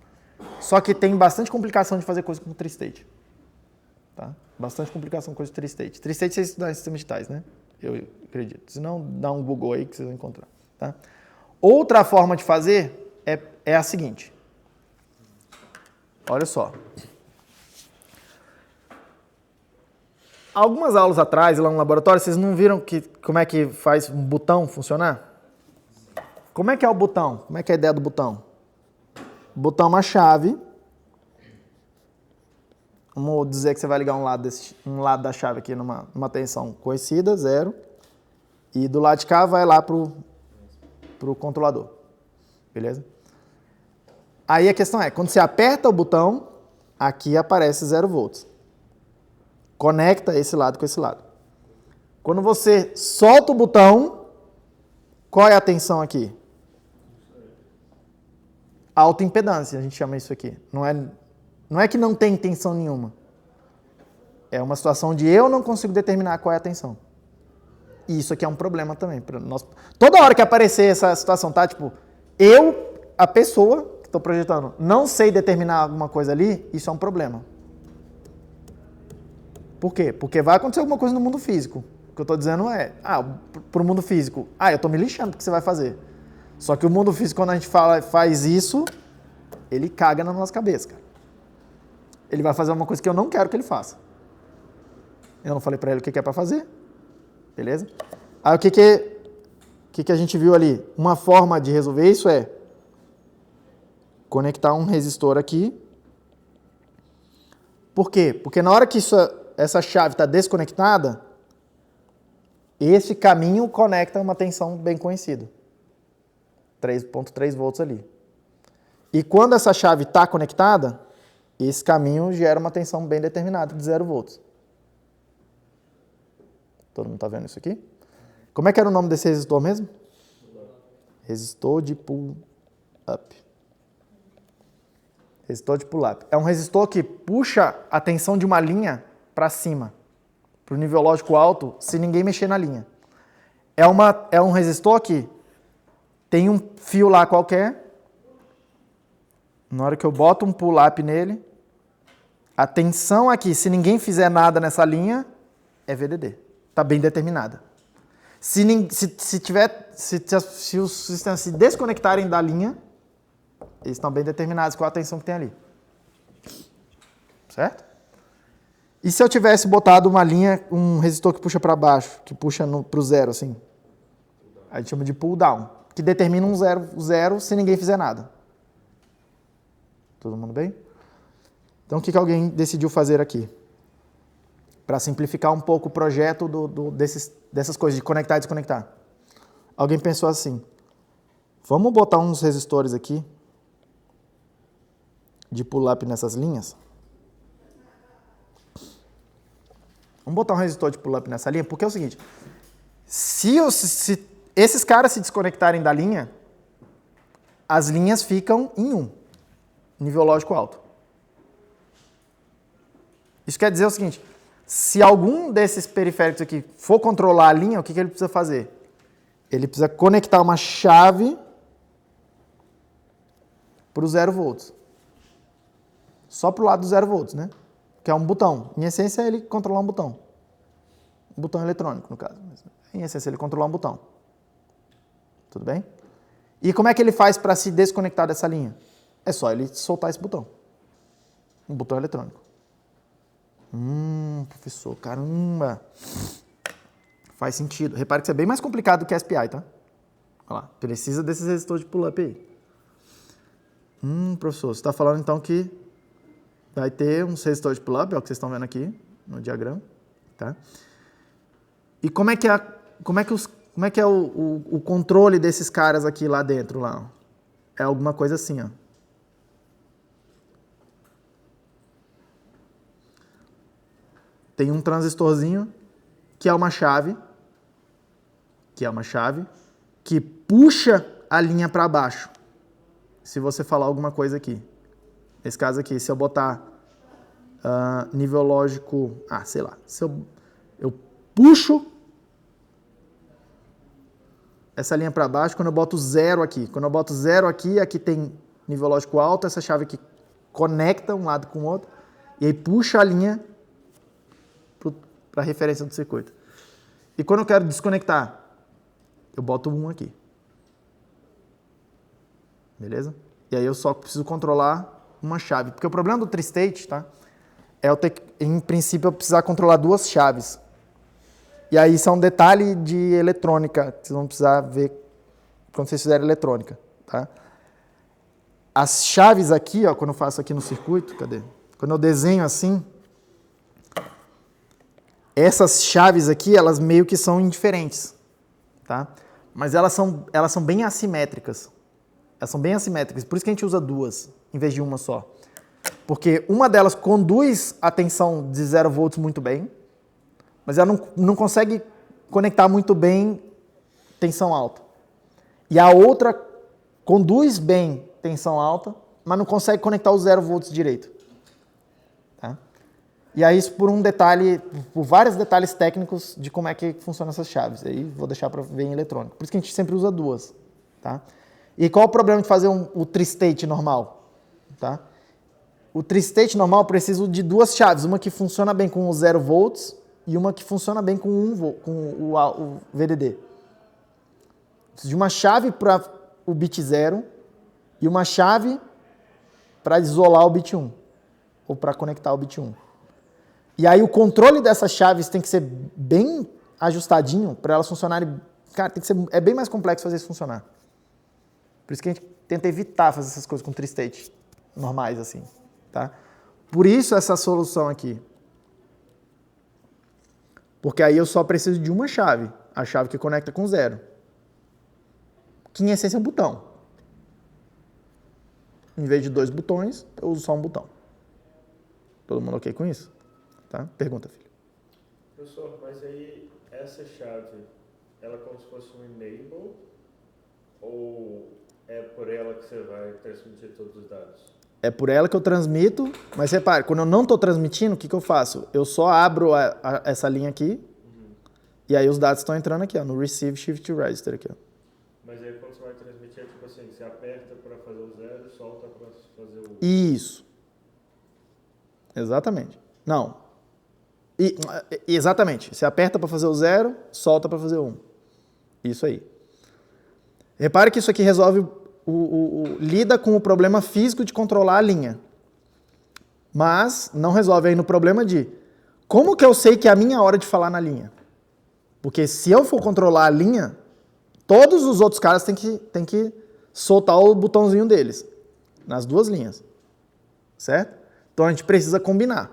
Só que tem bastante complicação de fazer coisa com tri-state. Tá? Bastante complicação com coisa de tri-state. Tri-state vocês estudam em sistemas digitais, né? Eu acredito. Se não, dá um Google aí que vocês vão encontrar. Tá? Outra forma de fazer é a seguinte. Olha só. Algumas aulas atrás, lá no laboratório, vocês não viram como é que faz um botão funcionar? Como é que é o botão? Como é que é a ideia do botão? O botão é uma chave. Vamos dizer que você vai ligar um lado da chave aqui numa tensão conhecida, 0. E do lado de cá vai lá pro controlador. Beleza? Aí a questão é, quando você aperta o botão, aqui aparece 0 volts. Conecta esse lado com esse lado. Quando você solta o botão, qual é a tensão aqui? Autoimpedância, a gente chama isso aqui. Não é que não tem tensão nenhuma. É uma situação onde eu não consigo determinar qual é a tensão. E isso aqui é um problema também. Toda hora que aparecer essa situação, tá? Tipo, a pessoa que estou projetando, não sei determinar alguma coisa ali, isso é um problema. Por quê? Porque vai acontecer alguma coisa no mundo físico. O que eu estou dizendo é, para o mundo físico, eu estou me lixando, o que você vai fazer? Só que o mundo físico, quando a gente faz isso, ele caga na nossa cabeça, cara. Ele vai fazer uma coisa que eu não quero que ele faça. Eu não falei para ele o que é para fazer. Beleza? Aí o que a gente viu ali? Uma forma de resolver isso é conectar um resistor aqui. Por quê? Porque na hora que essa chave está desconectada, esse caminho conecta uma tensão bem conhecida. 3.3 volts ali. E quando essa chave está conectada, esse caminho gera uma tensão bem determinada de 0 volts. Todo mundo está vendo isso aqui? Como é que era o nome desse resistor mesmo? Resistor de pull-up. Resistor de pull-up. É um resistor que puxa a tensão de uma linha para cima, para o nível lógico alto, se ninguém mexer na linha. É um resistor que tem um fio lá qualquer. Na hora que eu boto um pull-up nele, a tensão aqui, se ninguém fizer nada nessa linha, é VDD. Está bem determinada. Se os sistemas se desconectarem da linha, eles estão bem determinados com a tensão que tem ali. Certo? E se eu tivesse botado uma linha, um resistor que puxa para baixo, que puxa para o 0, assim? A gente chama de pull down, que determina um zero se ninguém fizer nada. Todo mundo bem? Então, o que alguém decidiu fazer aqui? Para simplificar um pouco o projeto dessas coisas, de conectar e desconectar. Alguém pensou assim, vamos botar uns resistores aqui, de pull-up nessas linhas? Vamos botar um resistor de pull-up nessa linha, porque é o seguinte, se esses caras se desconectarem da linha, as linhas ficam em 1, nível lógico alto. Isso quer dizer o seguinte, se algum desses periféricos aqui for controlar a linha, o que ele precisa fazer? Ele precisa conectar uma chave para o 0 volts. Só para o lado do 0 volts, né? Que é um botão. Em essência, ele controlar um botão. Um botão eletrônico, no caso. Em essência, ele controlar um botão. Tudo bem? E como é que ele faz para se desconectar dessa linha? É só ele soltar esse botão. Um botão eletrônico. Professor, caramba. Faz sentido. Repare que isso é bem mais complicado do que SPI, tá? Olha lá. Precisa desses resistores de pull-up aí. Professor, você está falando então que vai ter uns resistores de pull-up, é o que vocês estão vendo aqui no diagrama, tá? E como é que é o controle desses caras aqui lá dentro, lá? É alguma coisa assim, ó. Tem um transistorzinho que é uma chave que puxa a linha para baixo. Se você falar alguma coisa aqui. Nesse caso aqui, se eu botar nível lógico, sei lá, se Eu puxo essa linha para baixo quando eu boto 0 aqui. Quando eu boto 0 aqui, aqui tem nível lógico alto, essa chave aqui conecta um lado com o outro, e aí puxa a linha para a referência do circuito. E quando eu quero desconectar, eu boto 1 aqui. Beleza? E aí eu só preciso controlar uma chave. Porque o problema do tri-state, tá? É eu ter que, em princípio, eu precisar controlar 2 chaves. E aí isso é um detalhe de eletrônica, que vocês vão precisar ver quando vocês fizerem eletrônica, tá? As chaves aqui, ó, quando eu faço aqui no circuito, cadê? Quando eu desenho assim, essas chaves aqui, elas meio que são indiferentes, tá? Mas elas são bem assimétricas. Elas são bem assimétricas, por isso que a gente usa 2, em vez de uma só. Porque uma delas conduz a tensão de 0 volts muito bem, mas ela não consegue conectar muito bem tensão alta. E a outra conduz bem tensão alta, mas não consegue conectar os 0 volts direito. Tá? E aí isso por um detalhe, por vários detalhes técnicos de como é que funcionam essas chaves. Aí vou deixar para ver em eletrônico. Por isso que a gente sempre usa 2. Tá? E qual o problema de fazer o tri-state normal? Tá? O tri-state normal precisa de 2 chaves, uma que funciona bem com os 0 volts e uma que funciona bem com o VDD. Preciso de uma chave para o bit 0 e uma chave para isolar o bit 1, ou para conectar o bit 1. E aí o controle dessas chaves tem que ser bem ajustadinho para elas funcionarem. Cara, é bem mais complexo fazer isso funcionar. Por isso que a gente tenta evitar fazer essas coisas com tri-state normais assim, tá? Por isso essa solução aqui. Porque aí eu só preciso de uma chave, a chave que conecta com 0. Que em essência é um botão. Em vez de 2 botões, eu uso só um botão. Todo mundo ok com isso? Tá? Pergunta, filho. Professor, mas aí essa chave, ela é como se fosse um enable ou é por ela que você vai transmitir todos os dados? É por ela que eu transmito, mas repare, quando eu não estou transmitindo, o que eu faço? Eu só abro essa linha aqui, e aí os dados estão entrando aqui, ó, no Receive Shift Register aqui, ó. Mas aí quando você vai transmitir, é tipo assim, você aperta para fazer o 0 e solta para fazer o 1. Isso. Exatamente. Não. Exatamente. Você aperta para fazer o 0, solta para fazer o 1. Isso aí. Repare que isso aqui resolve lida com o problema físico de controlar a linha. Mas não resolve aí no problema de como que eu sei que é a minha hora de falar na linha? Porque se eu for controlar a linha, todos os outros caras têm que soltar o botãozinho deles, nas 2 linhas. Certo? Então a gente precisa combinar.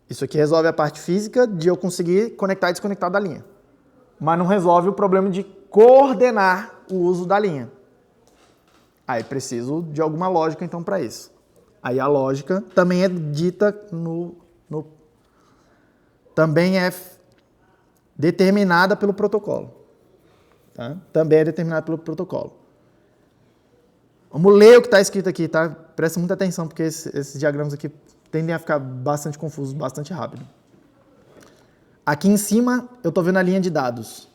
Isso aqui resolve a parte física de eu conseguir conectar e desconectar da linha. Mas não resolve o problema de coordenar o uso da linha. Aí preciso de alguma lógica, então, para isso. Aí a lógica também é dita também é determinada pelo protocolo. Tá? Também é determinada pelo protocolo. Vamos ler o que está escrito aqui, tá? Presta muita atenção, porque esses diagramas aqui tendem a ficar bastante confusos, bastante rápido. Aqui em cima, eu estou vendo a linha de dados.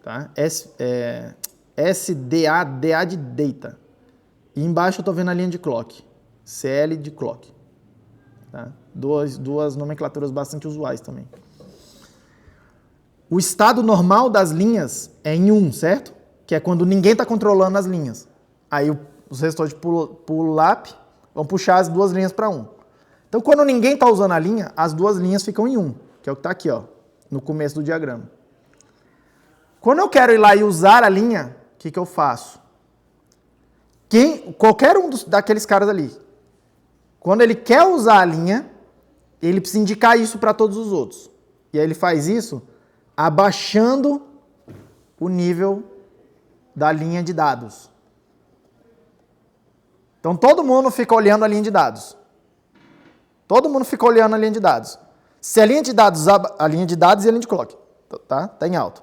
Tá? SDA, DA de data. E embaixo eu estou vendo a linha de clock. CL de clock. Tá? Duas nomenclaturas bastante usuais também. O estado normal das linhas é em 1, certo? Que é quando ninguém está controlando as linhas. Aí os gestores de pull-up vão puxar as 2 linhas para 1. Então, quando ninguém está usando a linha, as 2 linhas ficam em 1, que é o que está aqui, ó, no começo do diagrama. Quando eu quero ir lá e usar a linha, o que eu faço? Qualquer um daqueles caras ali, quando ele quer usar a linha, ele precisa indicar isso para todos os outros. E aí ele faz isso abaixando o nível da linha de dados. Então todo mundo fica olhando a linha de dados. Todo mundo fica olhando a linha de dados. Se a linha de dados, a linha de dados e a linha de clock, tá? Tá em alto.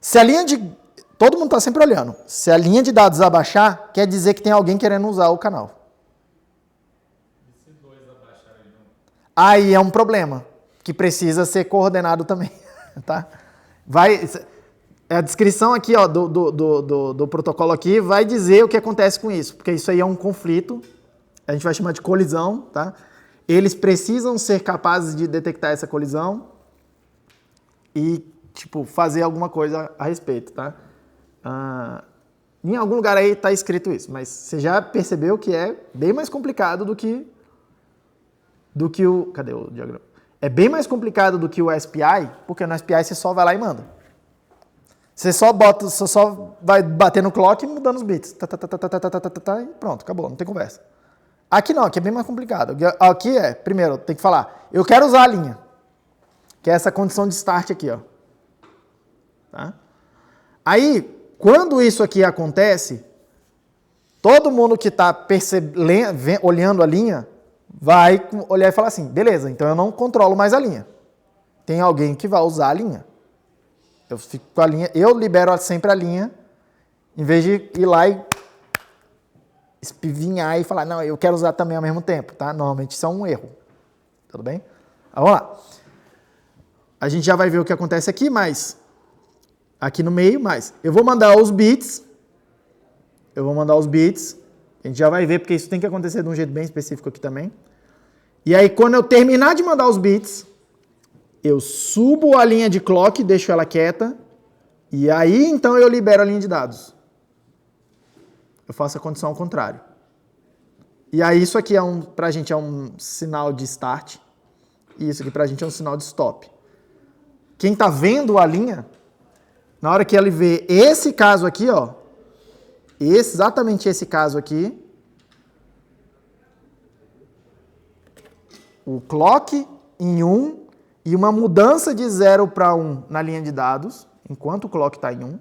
Se a linha de... Todo mundo está sempre olhando. Se a linha de dados abaixar, quer dizer que tem alguém querendo usar o canal. E se 2 abaixarem? Aí é um problema. que precisa ser coordenado também, tá? A descrição aqui, ó, do protocolo aqui vai dizer o que acontece com isso, porque isso aí é um conflito, a gente vai chamar de colisão, tá? Eles precisam ser capazes de detectar essa colisão e, tipo, fazer alguma coisa a respeito, tá? Em algum lugar aí está escrito isso, mas você já percebeu que é bem mais complicado do que o... Cadê o diagrama? É bem mais complicado do que o SPI, porque no SPI você só vai lá e manda. Você só vai bater no clock e mudando os bits. E pronto, acabou, não tem conversa. Aqui não, aqui é bem mais complicado. Aqui primeiro, tem que falar, eu quero usar a linha, que é essa condição de start aqui, ó. Tá? Aí, quando isso aqui acontece, todo mundo que está olhando a linha vai olhar e falar assim, beleza, então eu não controlo mais a linha. Tem alguém que vai usar a linha. Eu fico com a linha, eu libero sempre a linha, em vez de ir lá e espivinhar e falar, não, eu quero usar também ao mesmo tempo, tá? Normalmente isso é um erro. Tudo bem? Vamos lá. A gente já vai ver o que acontece aqui, mas aqui no meio, mas eu vou mandar os bits. A gente já vai ver, porque isso tem que acontecer de um jeito bem específico aqui também. E aí, quando eu terminar de mandar os bits, eu subo a linha de clock, deixo ela quieta, e aí, então, eu libero a linha de dados. Eu faço a condição ao contrário. E aí, isso aqui pra gente é um sinal de start, e isso aqui pra gente é um sinal de stop. Quem tá vendo a linha, na hora que ele vê esse caso aqui, ó, exatamente esse caso aqui, o clock em 1 e uma mudança de 0 para 1 na linha de dados, enquanto o clock está em 1.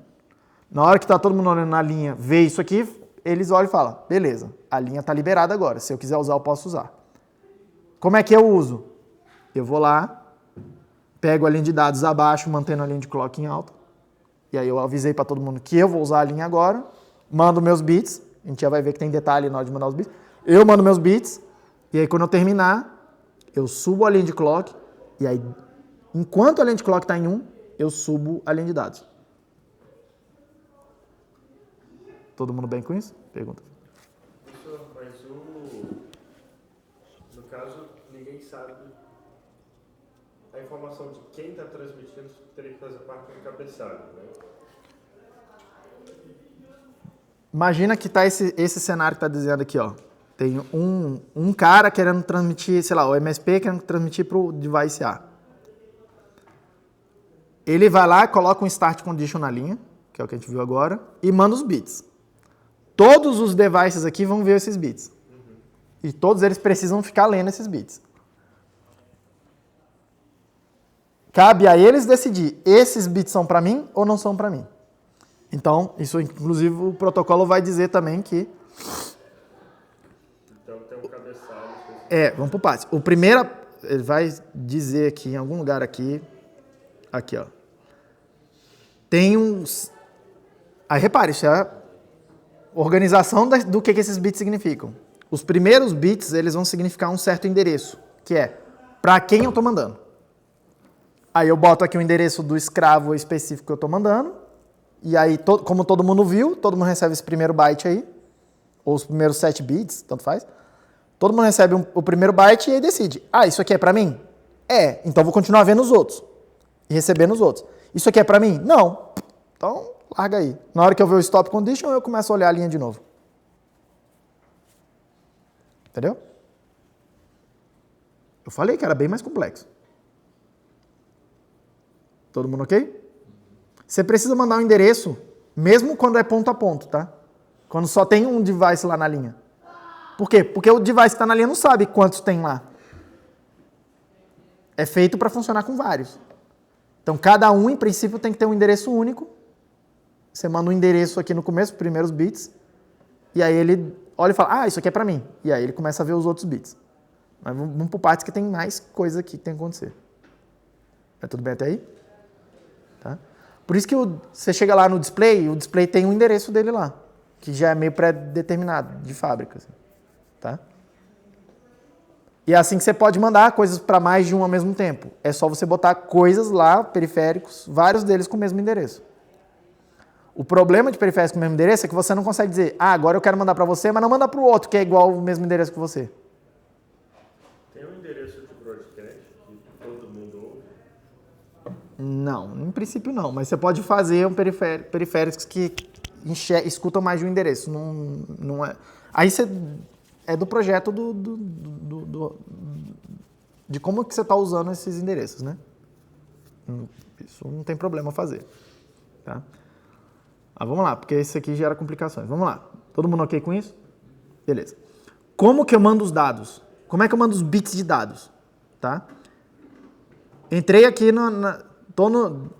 Na hora que está todo mundo olhando na linha, vê isso aqui, eles olham e falam, beleza, a linha está liberada agora, se eu quiser usar, eu posso usar. Como é que eu uso? Eu vou lá, pego a linha de dados abaixo, mantendo a linha de clock em alta, e aí eu avisei para todo mundo que eu vou usar a linha agora, mando meus bits, a gente já vai ver que tem detalhe na hora de mandar os bits, eu mando meus bits, e aí quando eu terminar, eu subo a linha de clock, e aí, enquanto a linha de clock está em 1, eu subo a linha de dados. Todo mundo bem com isso? Pergunta. Professor, mas no caso, ninguém sabe a informação de quem está transmitindo, teria que fazer parte do cabeçalho, né? Imagina que tá esse cenário que está dizendo aqui, ó. Tem um cara querendo transmitir, sei lá, o MSP querendo transmitir para o device A. Ele vai lá, coloca um start condition na linha, que é o que a gente viu agora, e manda os bits. Todos os devices aqui vão ver esses bits. E todos eles precisam ficar lendo esses bits. Cabe a eles decidir, esses bits são para mim ou não são para mim. Então, isso inclusive o protocolo vai dizer também que... Então tem um cabeçalho. Vamos por partes. O primeiro, ele vai dizer aqui, em algum lugar aqui, ó. Tem uns... Aí repare, isso é a organização do que esses bits significam. Os primeiros bits, eles vão significar um certo endereço, que é para quem eu estou mandando. Aí eu boto aqui o endereço do escravo específico que eu estou mandando, e aí, como todo mundo viu, todo mundo recebe esse primeiro byte aí, ou os primeiros 7 bits, tanto faz. Todo mundo recebe o primeiro byte e aí decide, isso aqui é para mim? Então vou continuar vendo os outros, e recebendo os outros. Isso aqui é para mim? Não. Então, larga aí. Na hora que eu ver o stop condition, eu começo a olhar a linha de novo. Entendeu? Eu falei que era bem mais complexo. Todo mundo ok? Você precisa mandar um endereço, mesmo quando é ponto a ponto, tá? Quando só tem um device lá na linha. Por quê? Porque o device que está na linha não sabe quantos tem lá. É feito para funcionar com vários. Então, cada um, em princípio, tem que ter um endereço único. Você manda um endereço aqui no começo, os primeiros bits, e aí ele olha e fala, isso aqui é para mim. E aí ele começa a ver os outros bits. Mas vamos por partes que tem mais coisa aqui que tem que acontecer. Tá tudo bem até aí? Tá? Por isso que você chega lá no display, o display tem um endereço dele lá, que já é meio pré-determinado, de fábrica. Assim, tá? E é assim que você pode mandar coisas para mais de um ao mesmo tempo. É só você botar coisas lá, periféricos, vários deles com o mesmo endereço. O problema de periféricos com o mesmo endereço é que você não consegue dizer, agora eu quero mandar para você, mas não mandar para o outro, que é igual o mesmo endereço que você. Tem um endereço de broadcast que todo mundo ouve? Não, em princípio não, mas você pode fazer um periféricos que escutam mais de um endereço. Não é. Aí você é do projeto de como que você está usando esses endereços, né? Isso não tem problema fazer, tá? Mas vamos lá, porque isso aqui gera complicações. Vamos lá. Todo mundo ok com isso? Beleza. Como que eu mando os dados? Como é que eu mando os bits de dados? Tá? Entrei aqui,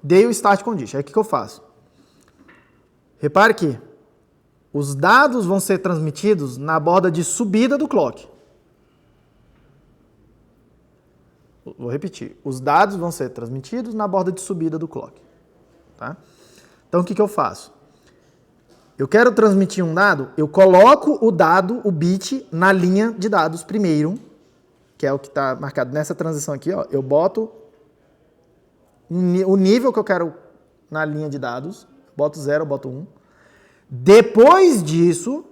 dei o start condition. Aí o que eu faço? Repare que os dados vão ser transmitidos na borda de subida do clock. Vou repetir. Os dados vão ser transmitidos na borda de subida do clock. Tá? Então o que eu faço? Eu quero transmitir um dado, eu coloco o dado, o bit, na linha de dados primeiro, que é o que está marcado nessa transição aqui. Ó. Eu boto o nível que eu quero na linha de dados, boto 0, boto 1. Depois disso,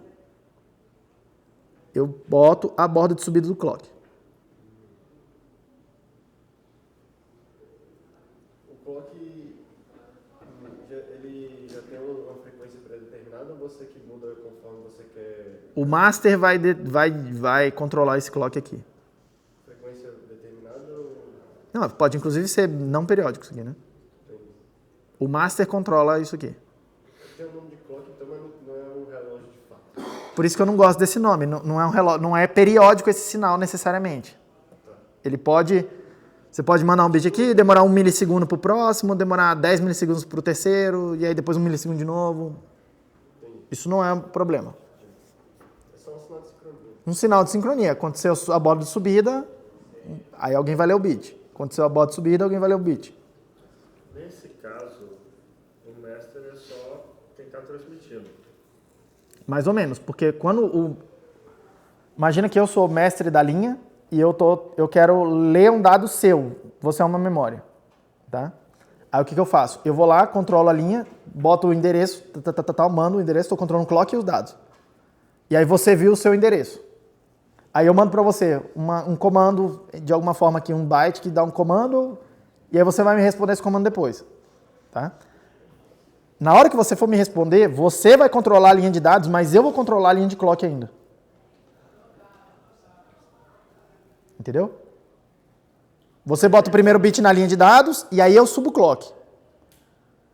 eu boto a borda de subida do clock. O clock, ele já tem uma frequência pré-determinada ou você que muda conforme você quer? O master vai controlar esse clock aqui. Frequência determinada ou... Não, pode inclusive ser não periódico isso aqui, né? O master controla isso aqui. Tem o nome de clock, então, mas não é um relógio de fato. Por isso que eu não gosto desse nome. Não é um relógio, não é periódico esse sinal necessariamente. Ele pode... Você pode mandar um bit aqui, demorar 1 milissegundo para o próximo, demorar 10 milissegundos para o terceiro, e aí depois 1 milissegundo de novo. Isso não é um problema. É só um sinal de sincronia. Um sinal de sincronia. Aconteceu a borda de subida, aí alguém vai ler o bit. Aconteceu a borda de subida, alguém vai ler o bit. Nesse caso, o master é só quem está transmitindo. Mais ou menos, porque quando Imagina que eu sou o mestre da linha e eu quero ler um dado seu. Você é uma memória, tá? Aí o que eu faço? Eu vou lá, controlo a linha, boto o endereço, mando o endereço, estou controlando o clock e os dados. E aí você viu o seu endereço. Aí eu mando para você um comando, de alguma forma aqui, um byte que dá um comando, e aí você vai me responder esse comando depois, tá? Na hora que você for me responder, você vai controlar a linha de dados, mas eu vou controlar a linha de clock ainda. Entendeu? Você bota o primeiro bit na linha de dados e aí eu subo o clock.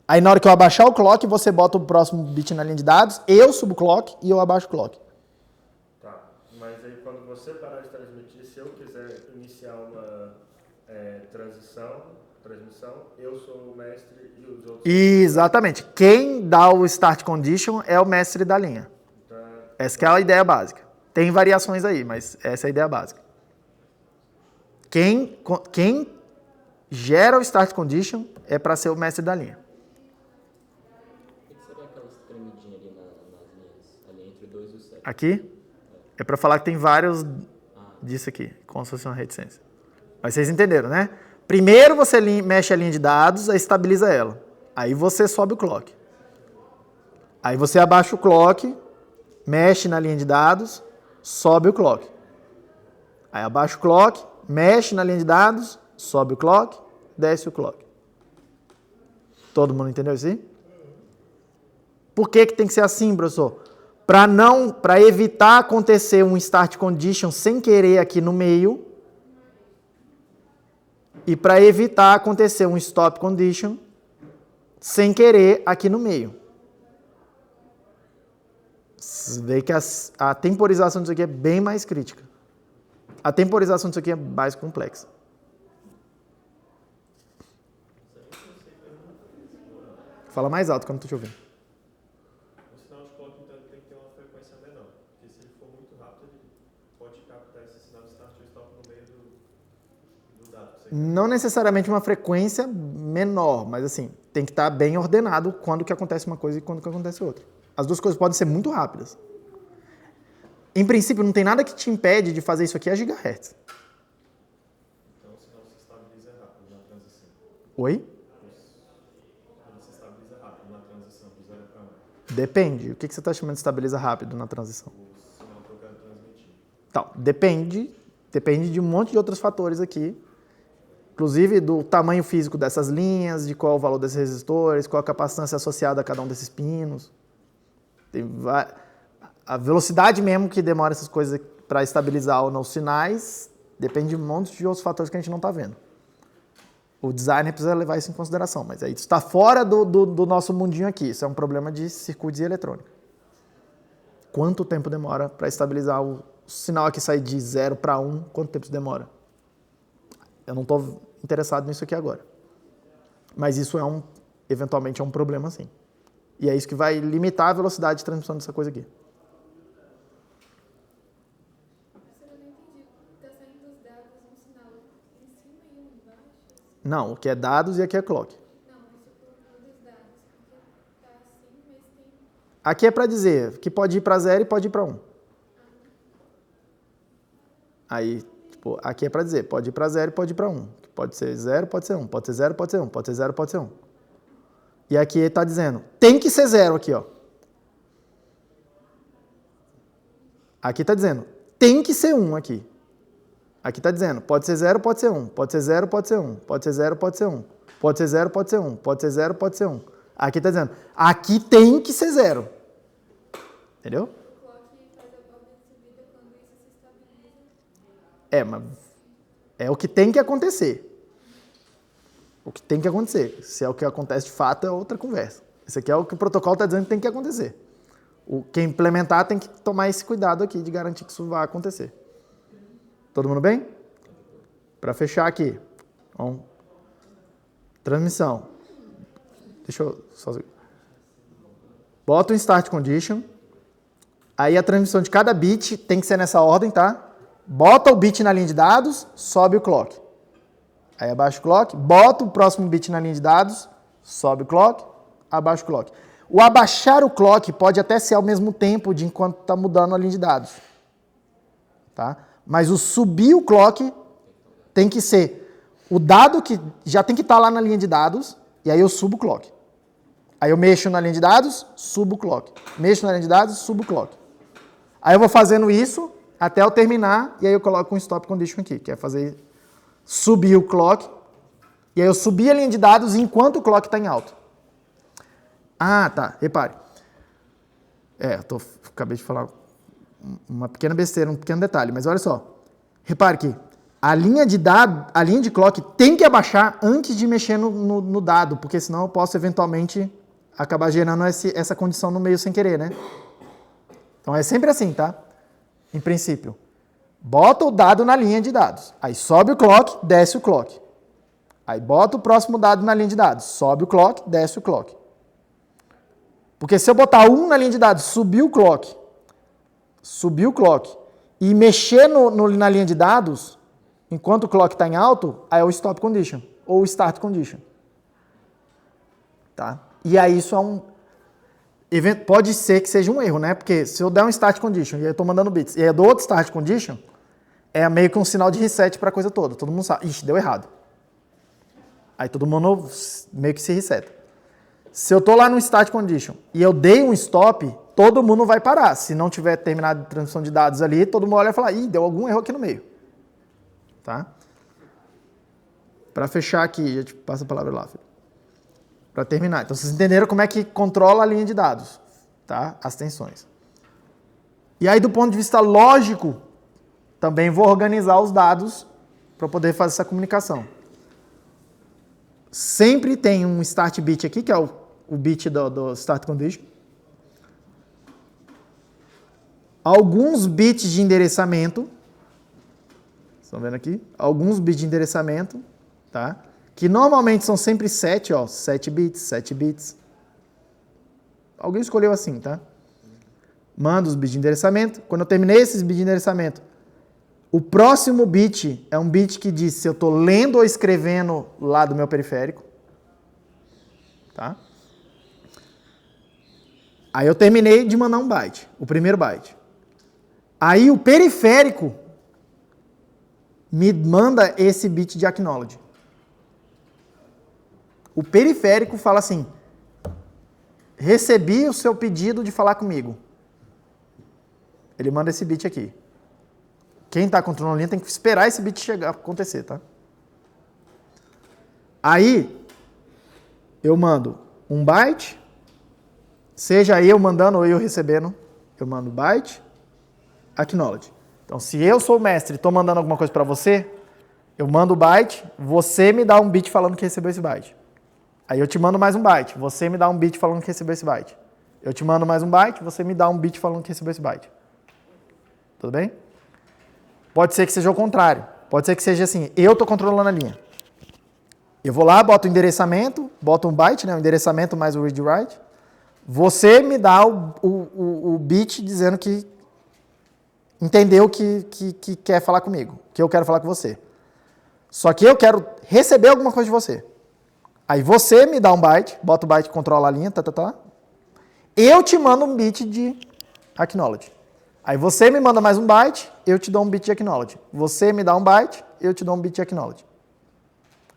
Aí na hora que eu abaixar o clock, você bota o próximo bit na linha de dados, eu subo o clock e eu abaixo o clock. Tá, mas aí quando você parar de transmitir, se eu quiser iniciar uma transmissão, eu sou o mestre e os outros... Exatamente. Quem dá o start condition é o mestre da linha. Então, Essa que é a ideia básica. Tem variações aí, mas essa é a ideia básica. Quem gera o start condition é para ser o mestre da linha. O que seria aquela tremidinha ali nas linhas, ali entre o 2 e o 7? Aqui é para falar que tem vários disso aqui, como se fosse uma reticência. Mas vocês entenderam, né? Primeiro você mexe a linha de dados, aí estabiliza ela. Aí você sobe o clock. Aí você abaixa o clock, mexe na linha de dados, sobe o clock. Aí abaixa o clock, mexe na linha de dados, sobe o clock, desce o clock. Todo mundo entendeu isso aí? Por que tem que ser assim, professor? Para evitar acontecer um start condition sem querer aqui no meio e para evitar acontecer um stop condition sem querer aqui no meio. Você vê que a temporização disso aqui é bem mais crítica. A temporização disso aqui é mais complexa. Fala mais alto que eu não estou te ouvindo. o sinal de clock então tem que ter uma frequência menor, porque se ele for muito rápido, ele pode captar esse sinal de start e stop no meio do dado. Não necessariamente uma frequência menor, mas assim, tem que estar bem ordenado quando que acontece uma coisa e quando que acontece outra. As duas coisas podem ser muito rápidas. Em princípio, não tem nada que te impede de fazer isso aqui a gigahertz. Oi? Você estabiliza rápido na transição do 0 para 1. Depende. O que você está chamando de estabiliza rápido na transição? O sinal que eu quero transmitir. Então, depende de um monte de outros fatores aqui. Inclusive do tamanho físico dessas linhas, de qual é o valor desses resistores, qual a capacitância associada a cada um desses pinos. A velocidade mesmo que demora essas coisas para estabilizar ou não os sinais depende de um monte de outros fatores que a gente não está vendo. O designer precisa levar isso em consideração, mas aí isso está fora do nosso mundinho aqui. Isso é um problema de circuitos e eletrônica. Quanto tempo demora para estabilizar o sinal aqui sair de 0 para 1? Quanto tempo isso demora? Eu não estou interessado nisso aqui agora. Mas isso eventualmente é um problema, sim. E é isso que vai limitar a velocidade de transmissão dessa coisa aqui. Não, o que é dados e aqui é clock. Aqui é para dizer que pode ir para 0 e pode ir para 1. Aí, tipo, aqui é para dizer, pode ir para 0 e pode ir para 1. Pode ser 0, pode ser 1. Pode ser 0, pode ser 1. Pode ser 0, pode ser 1. E aqui ele está dizendo, tem que ser 0 aqui, ó. Aqui está dizendo, tem que ser 1 aqui. Aqui está dizendo, pode ser 0, pode ser 1. Pode ser 0, pode ser 1. Pode ser 0, pode ser 1. Pode ser 0, pode ser 1. Pode ser 0, pode ser 1. Aqui está dizendo, aqui tem que ser 0. Entendeu? Mas é o que tem que acontecer. O que tem que acontecer. Se é o que acontece de fato, é outra conversa. Isso aqui é o que o protocolo está dizendo que tem que acontecer. Quem implementar tem que tomar esse cuidado aqui de garantir que isso vai acontecer. Todo mundo bem? Para fechar aqui. Então, transmissão. Deixa eu só... Bota o start condition. Aí a transmissão de cada bit tem que ser nessa ordem, tá? Bota o bit na linha de dados, sobe o clock. Aí abaixa o clock, bota o próximo bit na linha de dados, sobe o clock, abaixa o clock. O abaixar o clock pode até ser ao mesmo tempo de enquanto está mudando a linha de dados. Tá? Mas o subir o clock tem que ser o dado que já tem que estar lá na linha de dados, e aí eu subo o clock. Aí eu mexo na linha de dados, subo o clock. Mexo na linha de dados, subo o clock. Aí eu vou fazendo isso até eu terminar, e aí eu coloco um stop condition aqui, que é fazer subir o clock, e aí eu subi a linha de dados enquanto o clock está em alto. Ah, tá, repare. Acabei de falar uma pequena besteira, um pequeno detalhe, mas olha só. Repare que a linha de clock tem que abaixar antes de mexer no dado, porque senão eu posso eventualmente acabar gerando essa condição no meio sem querer, né? Então é sempre assim, tá? Em princípio. Bota o dado na linha de dados. Aí sobe o clock, desce o clock. Aí bota o próximo dado na linha de dados. Sobe o clock, desce o clock. Porque se eu botar 1 na linha de dados, subir o clock e mexer na linha de dados, enquanto o clock está em alto, aí é o stop condition ou o start condition. Tá? E aí isso pode ser que seja um erro, né? Porque se eu der um start condition e eu estou mandando bits, e aí eu dou outro start condition, é meio que um sinal de reset para a coisa toda. Todo mundo sabe, ixi, deu errado. Aí todo mundo meio que se reseta. Se eu estou lá no start condition e eu dei um stop, todo mundo vai parar. Se não tiver terminado a transmissão de dados ali, todo mundo olha e fala, ih, deu algum erro aqui no meio. Tá? Para fechar aqui, já te passo a palavra lá, filho. Para terminar. Então, vocês entenderam como é que controla a linha de dados, tá? As tensões. E aí, do ponto de vista lógico, também vou organizar os dados para poder fazer essa comunicação. Sempre tem um start bit aqui, que é o bit do start condition. Alguns bits de endereçamento. Estão vendo aqui? Alguns bits de endereçamento, tá? Que normalmente são sempre 7, ó, 7 bits. Alguém escolheu assim, tá? Manda os bits de endereçamento. Quando eu terminei esses bits de endereçamento, o próximo bit é um bit que diz se eu estou lendo ou escrevendo lá do meu periférico. Tá? Aí eu terminei de mandar um byte, o primeiro byte. Aí o periférico me manda esse bit de acknowledge. O periférico fala assim, recebi o seu pedido de falar comigo. Ele manda esse bit aqui. Quem está controlando a linha tem que esperar esse bit chegar, acontecer, tá? Aí, eu mando um byte, seja eu mandando ou eu recebendo, eu mando byte, acknowledge. Então, se eu sou o mestre e estou mandando alguma coisa para você, eu mando o byte, você me dá um bit falando que recebeu esse byte. Aí eu te mando mais um byte, você me dá um bit falando que recebeu esse byte. Eu te mando mais um byte, você me dá um bit falando que recebeu esse byte. Tudo bem? Pode ser que seja o contrário. Pode ser que seja assim, eu estou controlando a linha. Eu vou lá, boto o endereçamento, boto um byte, né, o endereçamento mais o read-write. Você me dá o bit dizendo que entendeu que quer falar comigo, que eu quero falar com você. Só que eu quero receber alguma coisa de você. Aí você me dá um byte, bota o byte, controla a linha, Eu te mando um bit de acknowledge. Aí você me manda mais um byte, eu te dou um bit de acknowledge. Você me dá um byte, eu te dou um bit de acknowledge.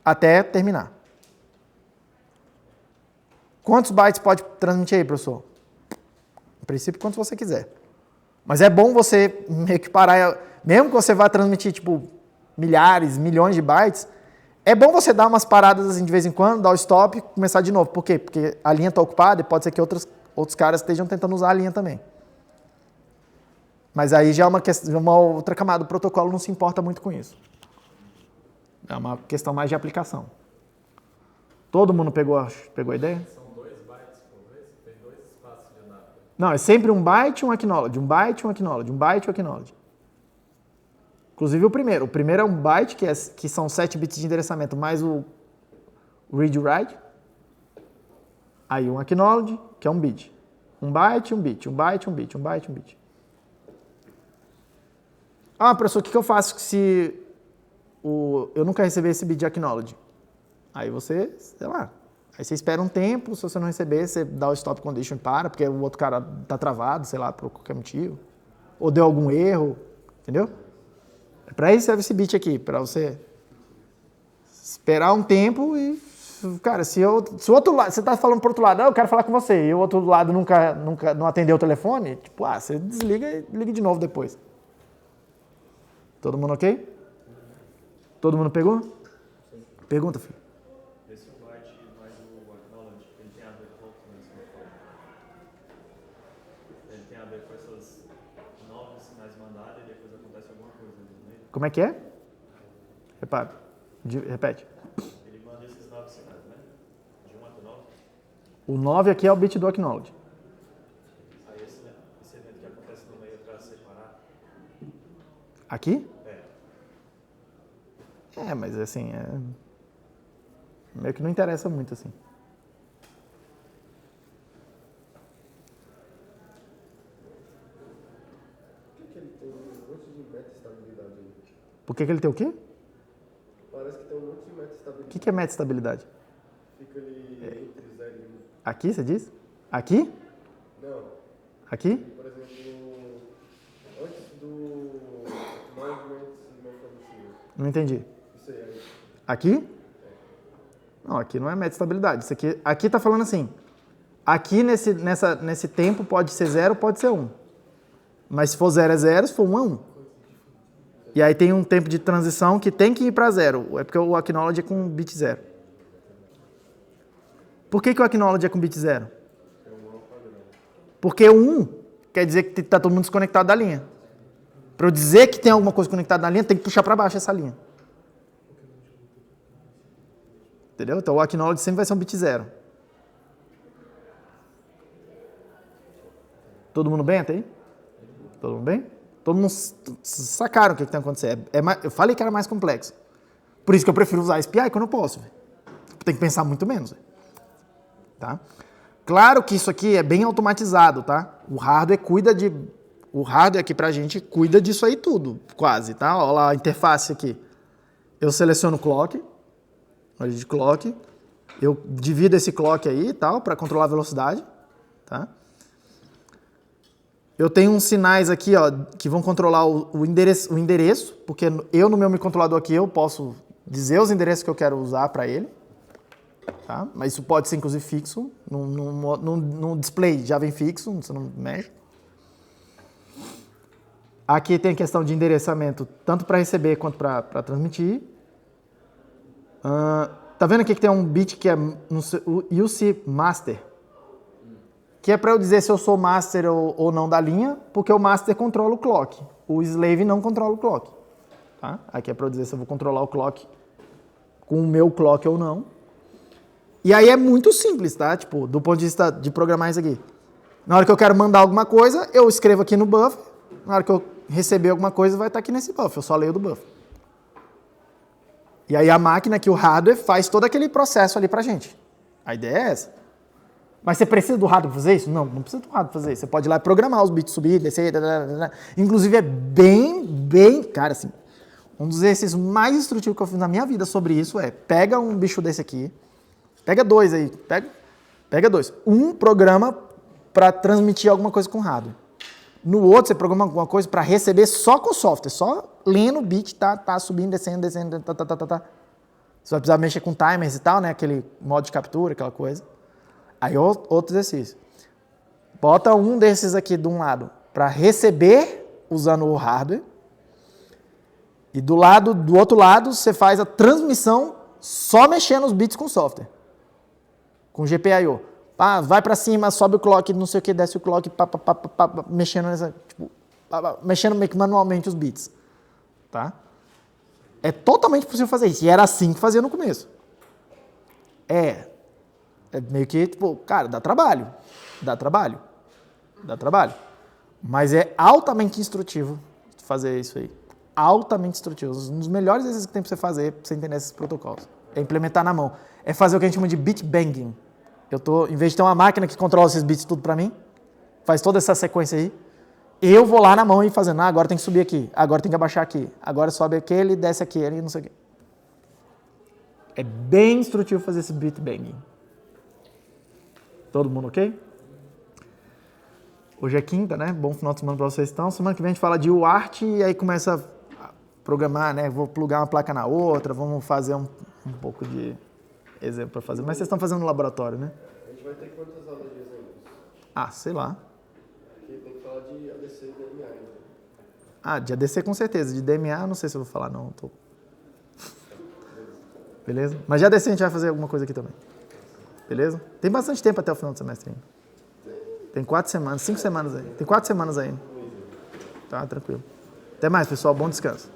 Até terminar. Quantos bytes pode transmitir aí, professor? No princípio, quantos você quiser. Mas é bom você meio que parar, mesmo que você vá transmitir, tipo, milhares, milhões de bytes, é bom você dar umas paradas assim de vez em quando, dar o stop e começar de novo. Por quê? Porque a linha está ocupada e pode ser que outros caras estejam tentando usar a linha também. Mas aí já é uma outra camada. O protocolo não se importa muito com isso. É uma questão mais de aplicação. Todo mundo pegou a ideia? São 2 bytes por vez? Tem 2 espaços de data. Não, é sempre um byte e um acknowledge. Um byte e um acknowledge. Um byte e um acknowledge. Inclusive o primeiro. O primeiro é um byte, que são 7 bits de endereçamento, mais o read-write. Aí um acknowledge, que é um bit. Um byte, um bit. Um byte, um bit. Um byte, um bit. Ah, professor, o que eu faço se eu nunca receber esse bit de acknowledge? Aí você, sei lá, aí você espera um tempo, se você não receber, você dá o stop condition e para, porque o outro cara tá travado, sei lá, por qualquer motivo. Ou deu algum erro, entendeu? Para isso serve esse bit aqui, para você esperar um tempo e, cara, se o outro lado, você tá falando pro outro lado, eu quero falar com você, e o outro lado nunca não atendeu o telefone, tipo, você desliga e liga de novo depois. Todo mundo ok? Todo mundo pegou? Pergunta, filho. Esse byte mais o acknowledge, ele tem a ver com o que ele tem a ver com essas 9 sinais mandados e depois acontece alguma coisa no meio? Como é que é? Repete. Ele manda esses 9 sinais, né? De 1 até 9. O 9 aqui é o bit do acknowledge. Aí esse evento que acontece no meio para separar. Aqui? Mas assim, meio que não interessa muito, assim. Por que ele tem um monte de meta-estabilidade aí? Por que ele tem o quê? Parece que tem um monte de meta-estabilidade. O que é meta-estabilidade? Fica ali entre 0 e 1. Aqui, você diz? Aqui? Não. Aqui? Por exemplo, antes do movimento malformative. Não entendi. Isso aí. Aqui? Não, aqui não é meta-estabilidade. Isso aqui tá falando assim, aqui nesse tempo pode ser 0, pode ser 1. Mas se for 0 é 0, se for 1 é 1. E aí tem um tempo de transição que tem que ir para 0. É porque o acknowledge é com bit 0. Por que o acknowledge é com bit 0? Porque o 1 quer dizer que está todo mundo desconectado da linha. Para eu dizer que tem alguma coisa conectada na linha, tem que puxar para baixo essa linha. Entendeu? Então o acknowledge sempre vai ser um bit 0. Todo mundo bem até aí? Todo mundo bem? Todo mundo sacaram o que está acontecendo. Eu falei que era mais complexo. Por isso que eu prefiro usar SPI quando eu posso. Tem que pensar muito menos. Tá? Claro que isso aqui é bem automatizado, tá? O hardware aqui pra gente cuida disso aí tudo, quase, tá? Olha lá a interface aqui. Eu seleciono o clock, olha de clock, eu divido esse clock aí e tal, para controlar a velocidade, tá? Eu tenho uns sinais aqui, ó, que vão controlar o endereço, porque eu no meu microcontrolador aqui eu posso dizer os endereços que eu quero usar para ele, Tá? Mas isso pode ser, inclusive, fixo. No display já vem fixo, você não mexe. Aqui tem a questão de endereçamento, tanto para receber quanto para transmitir. Tá vendo aqui que tem um bit que é o UC Master? Que é para eu dizer se eu sou master ou não da linha, porque o master controla o clock. O slave não controla o clock. Tá? Aqui é para eu dizer se eu vou controlar o clock com o meu clock ou não. E aí é muito simples, tá? Tipo, do ponto de vista de programar isso aqui. Na hora que eu quero mandar alguma coisa, eu escrevo aqui no buffer. Na hora que eu receber alguma coisa, vai estar aqui nesse buffer. Eu só leio do buffer. E aí a máquina aqui, o hardware, faz todo aquele processo ali pra gente. A ideia é essa. Mas você precisa do hardware para fazer isso? Não, não precisa do hardware para fazer isso. Você pode ir lá e programar os bits subir, descer, inclusive é bem... Cara, assim, um dos exercícios mais instrutivos que eu fiz na minha vida sobre isso é, pega um bicho desse aqui, pega dois aí, pega dois. Um programa para transmitir alguma coisa com hardware. No outro, você programa alguma coisa para receber só com software, só lendo o bit, tá subindo, descendo, tá. Você vai precisar mexer com timers e tal, né? Aquele modo de captura, aquela coisa. Aí outro exercício. Bota um desses aqui de um lado para receber usando o hardware. E do outro lado, você faz a transmissão só mexendo os bits com software. Com GPIO. Vai para cima, sobe o clock, não sei o que, desce o clock, mexendo mexendo meio que manualmente os bits. Tá? É totalmente possível fazer isso. E era assim que fazia no começo. É meio que, tipo, cara, dá trabalho. Mas é altamente instrutivo fazer isso aí. Altamente instrutivo. Um dos melhores exercícios que tem para você fazer, para você entender esses protocolos. É implementar na mão. É fazer o que a gente chama de bit banging. Em vez de ter uma máquina que controla esses bits tudo para mim, faz toda essa sequência aí, eu vou lá na mão e fazendo, agora tem que subir aqui, agora tem que abaixar aqui, agora sobe aquele, desce aquele, não sei o quê. É bem instrutivo fazer esse bit banging. Todo mundo ok? Hoje é quinta, né? Bom final de semana para vocês então. Semana que vem a gente fala de UART e aí começa a programar, né? Vou plugar uma placa na outra, vamos fazer um pouco de exemplo para fazer. Mas vocês estão fazendo no laboratório, né? A gente vai ter quantas aulas de exemplos? Sei lá. Aqui tem que falar de ADC e DMA ainda. De ADC com certeza. De DMA não sei se eu vou falar não. Beleza? Mas de ADC a gente vai fazer alguma coisa aqui também. Beleza? Tem bastante tempo até o final do semestre ainda. Tem 4 semanas, 5 semanas aí. Tem 4 semanas ainda. Tá, tranquilo. Até mais, pessoal. Bom descanso.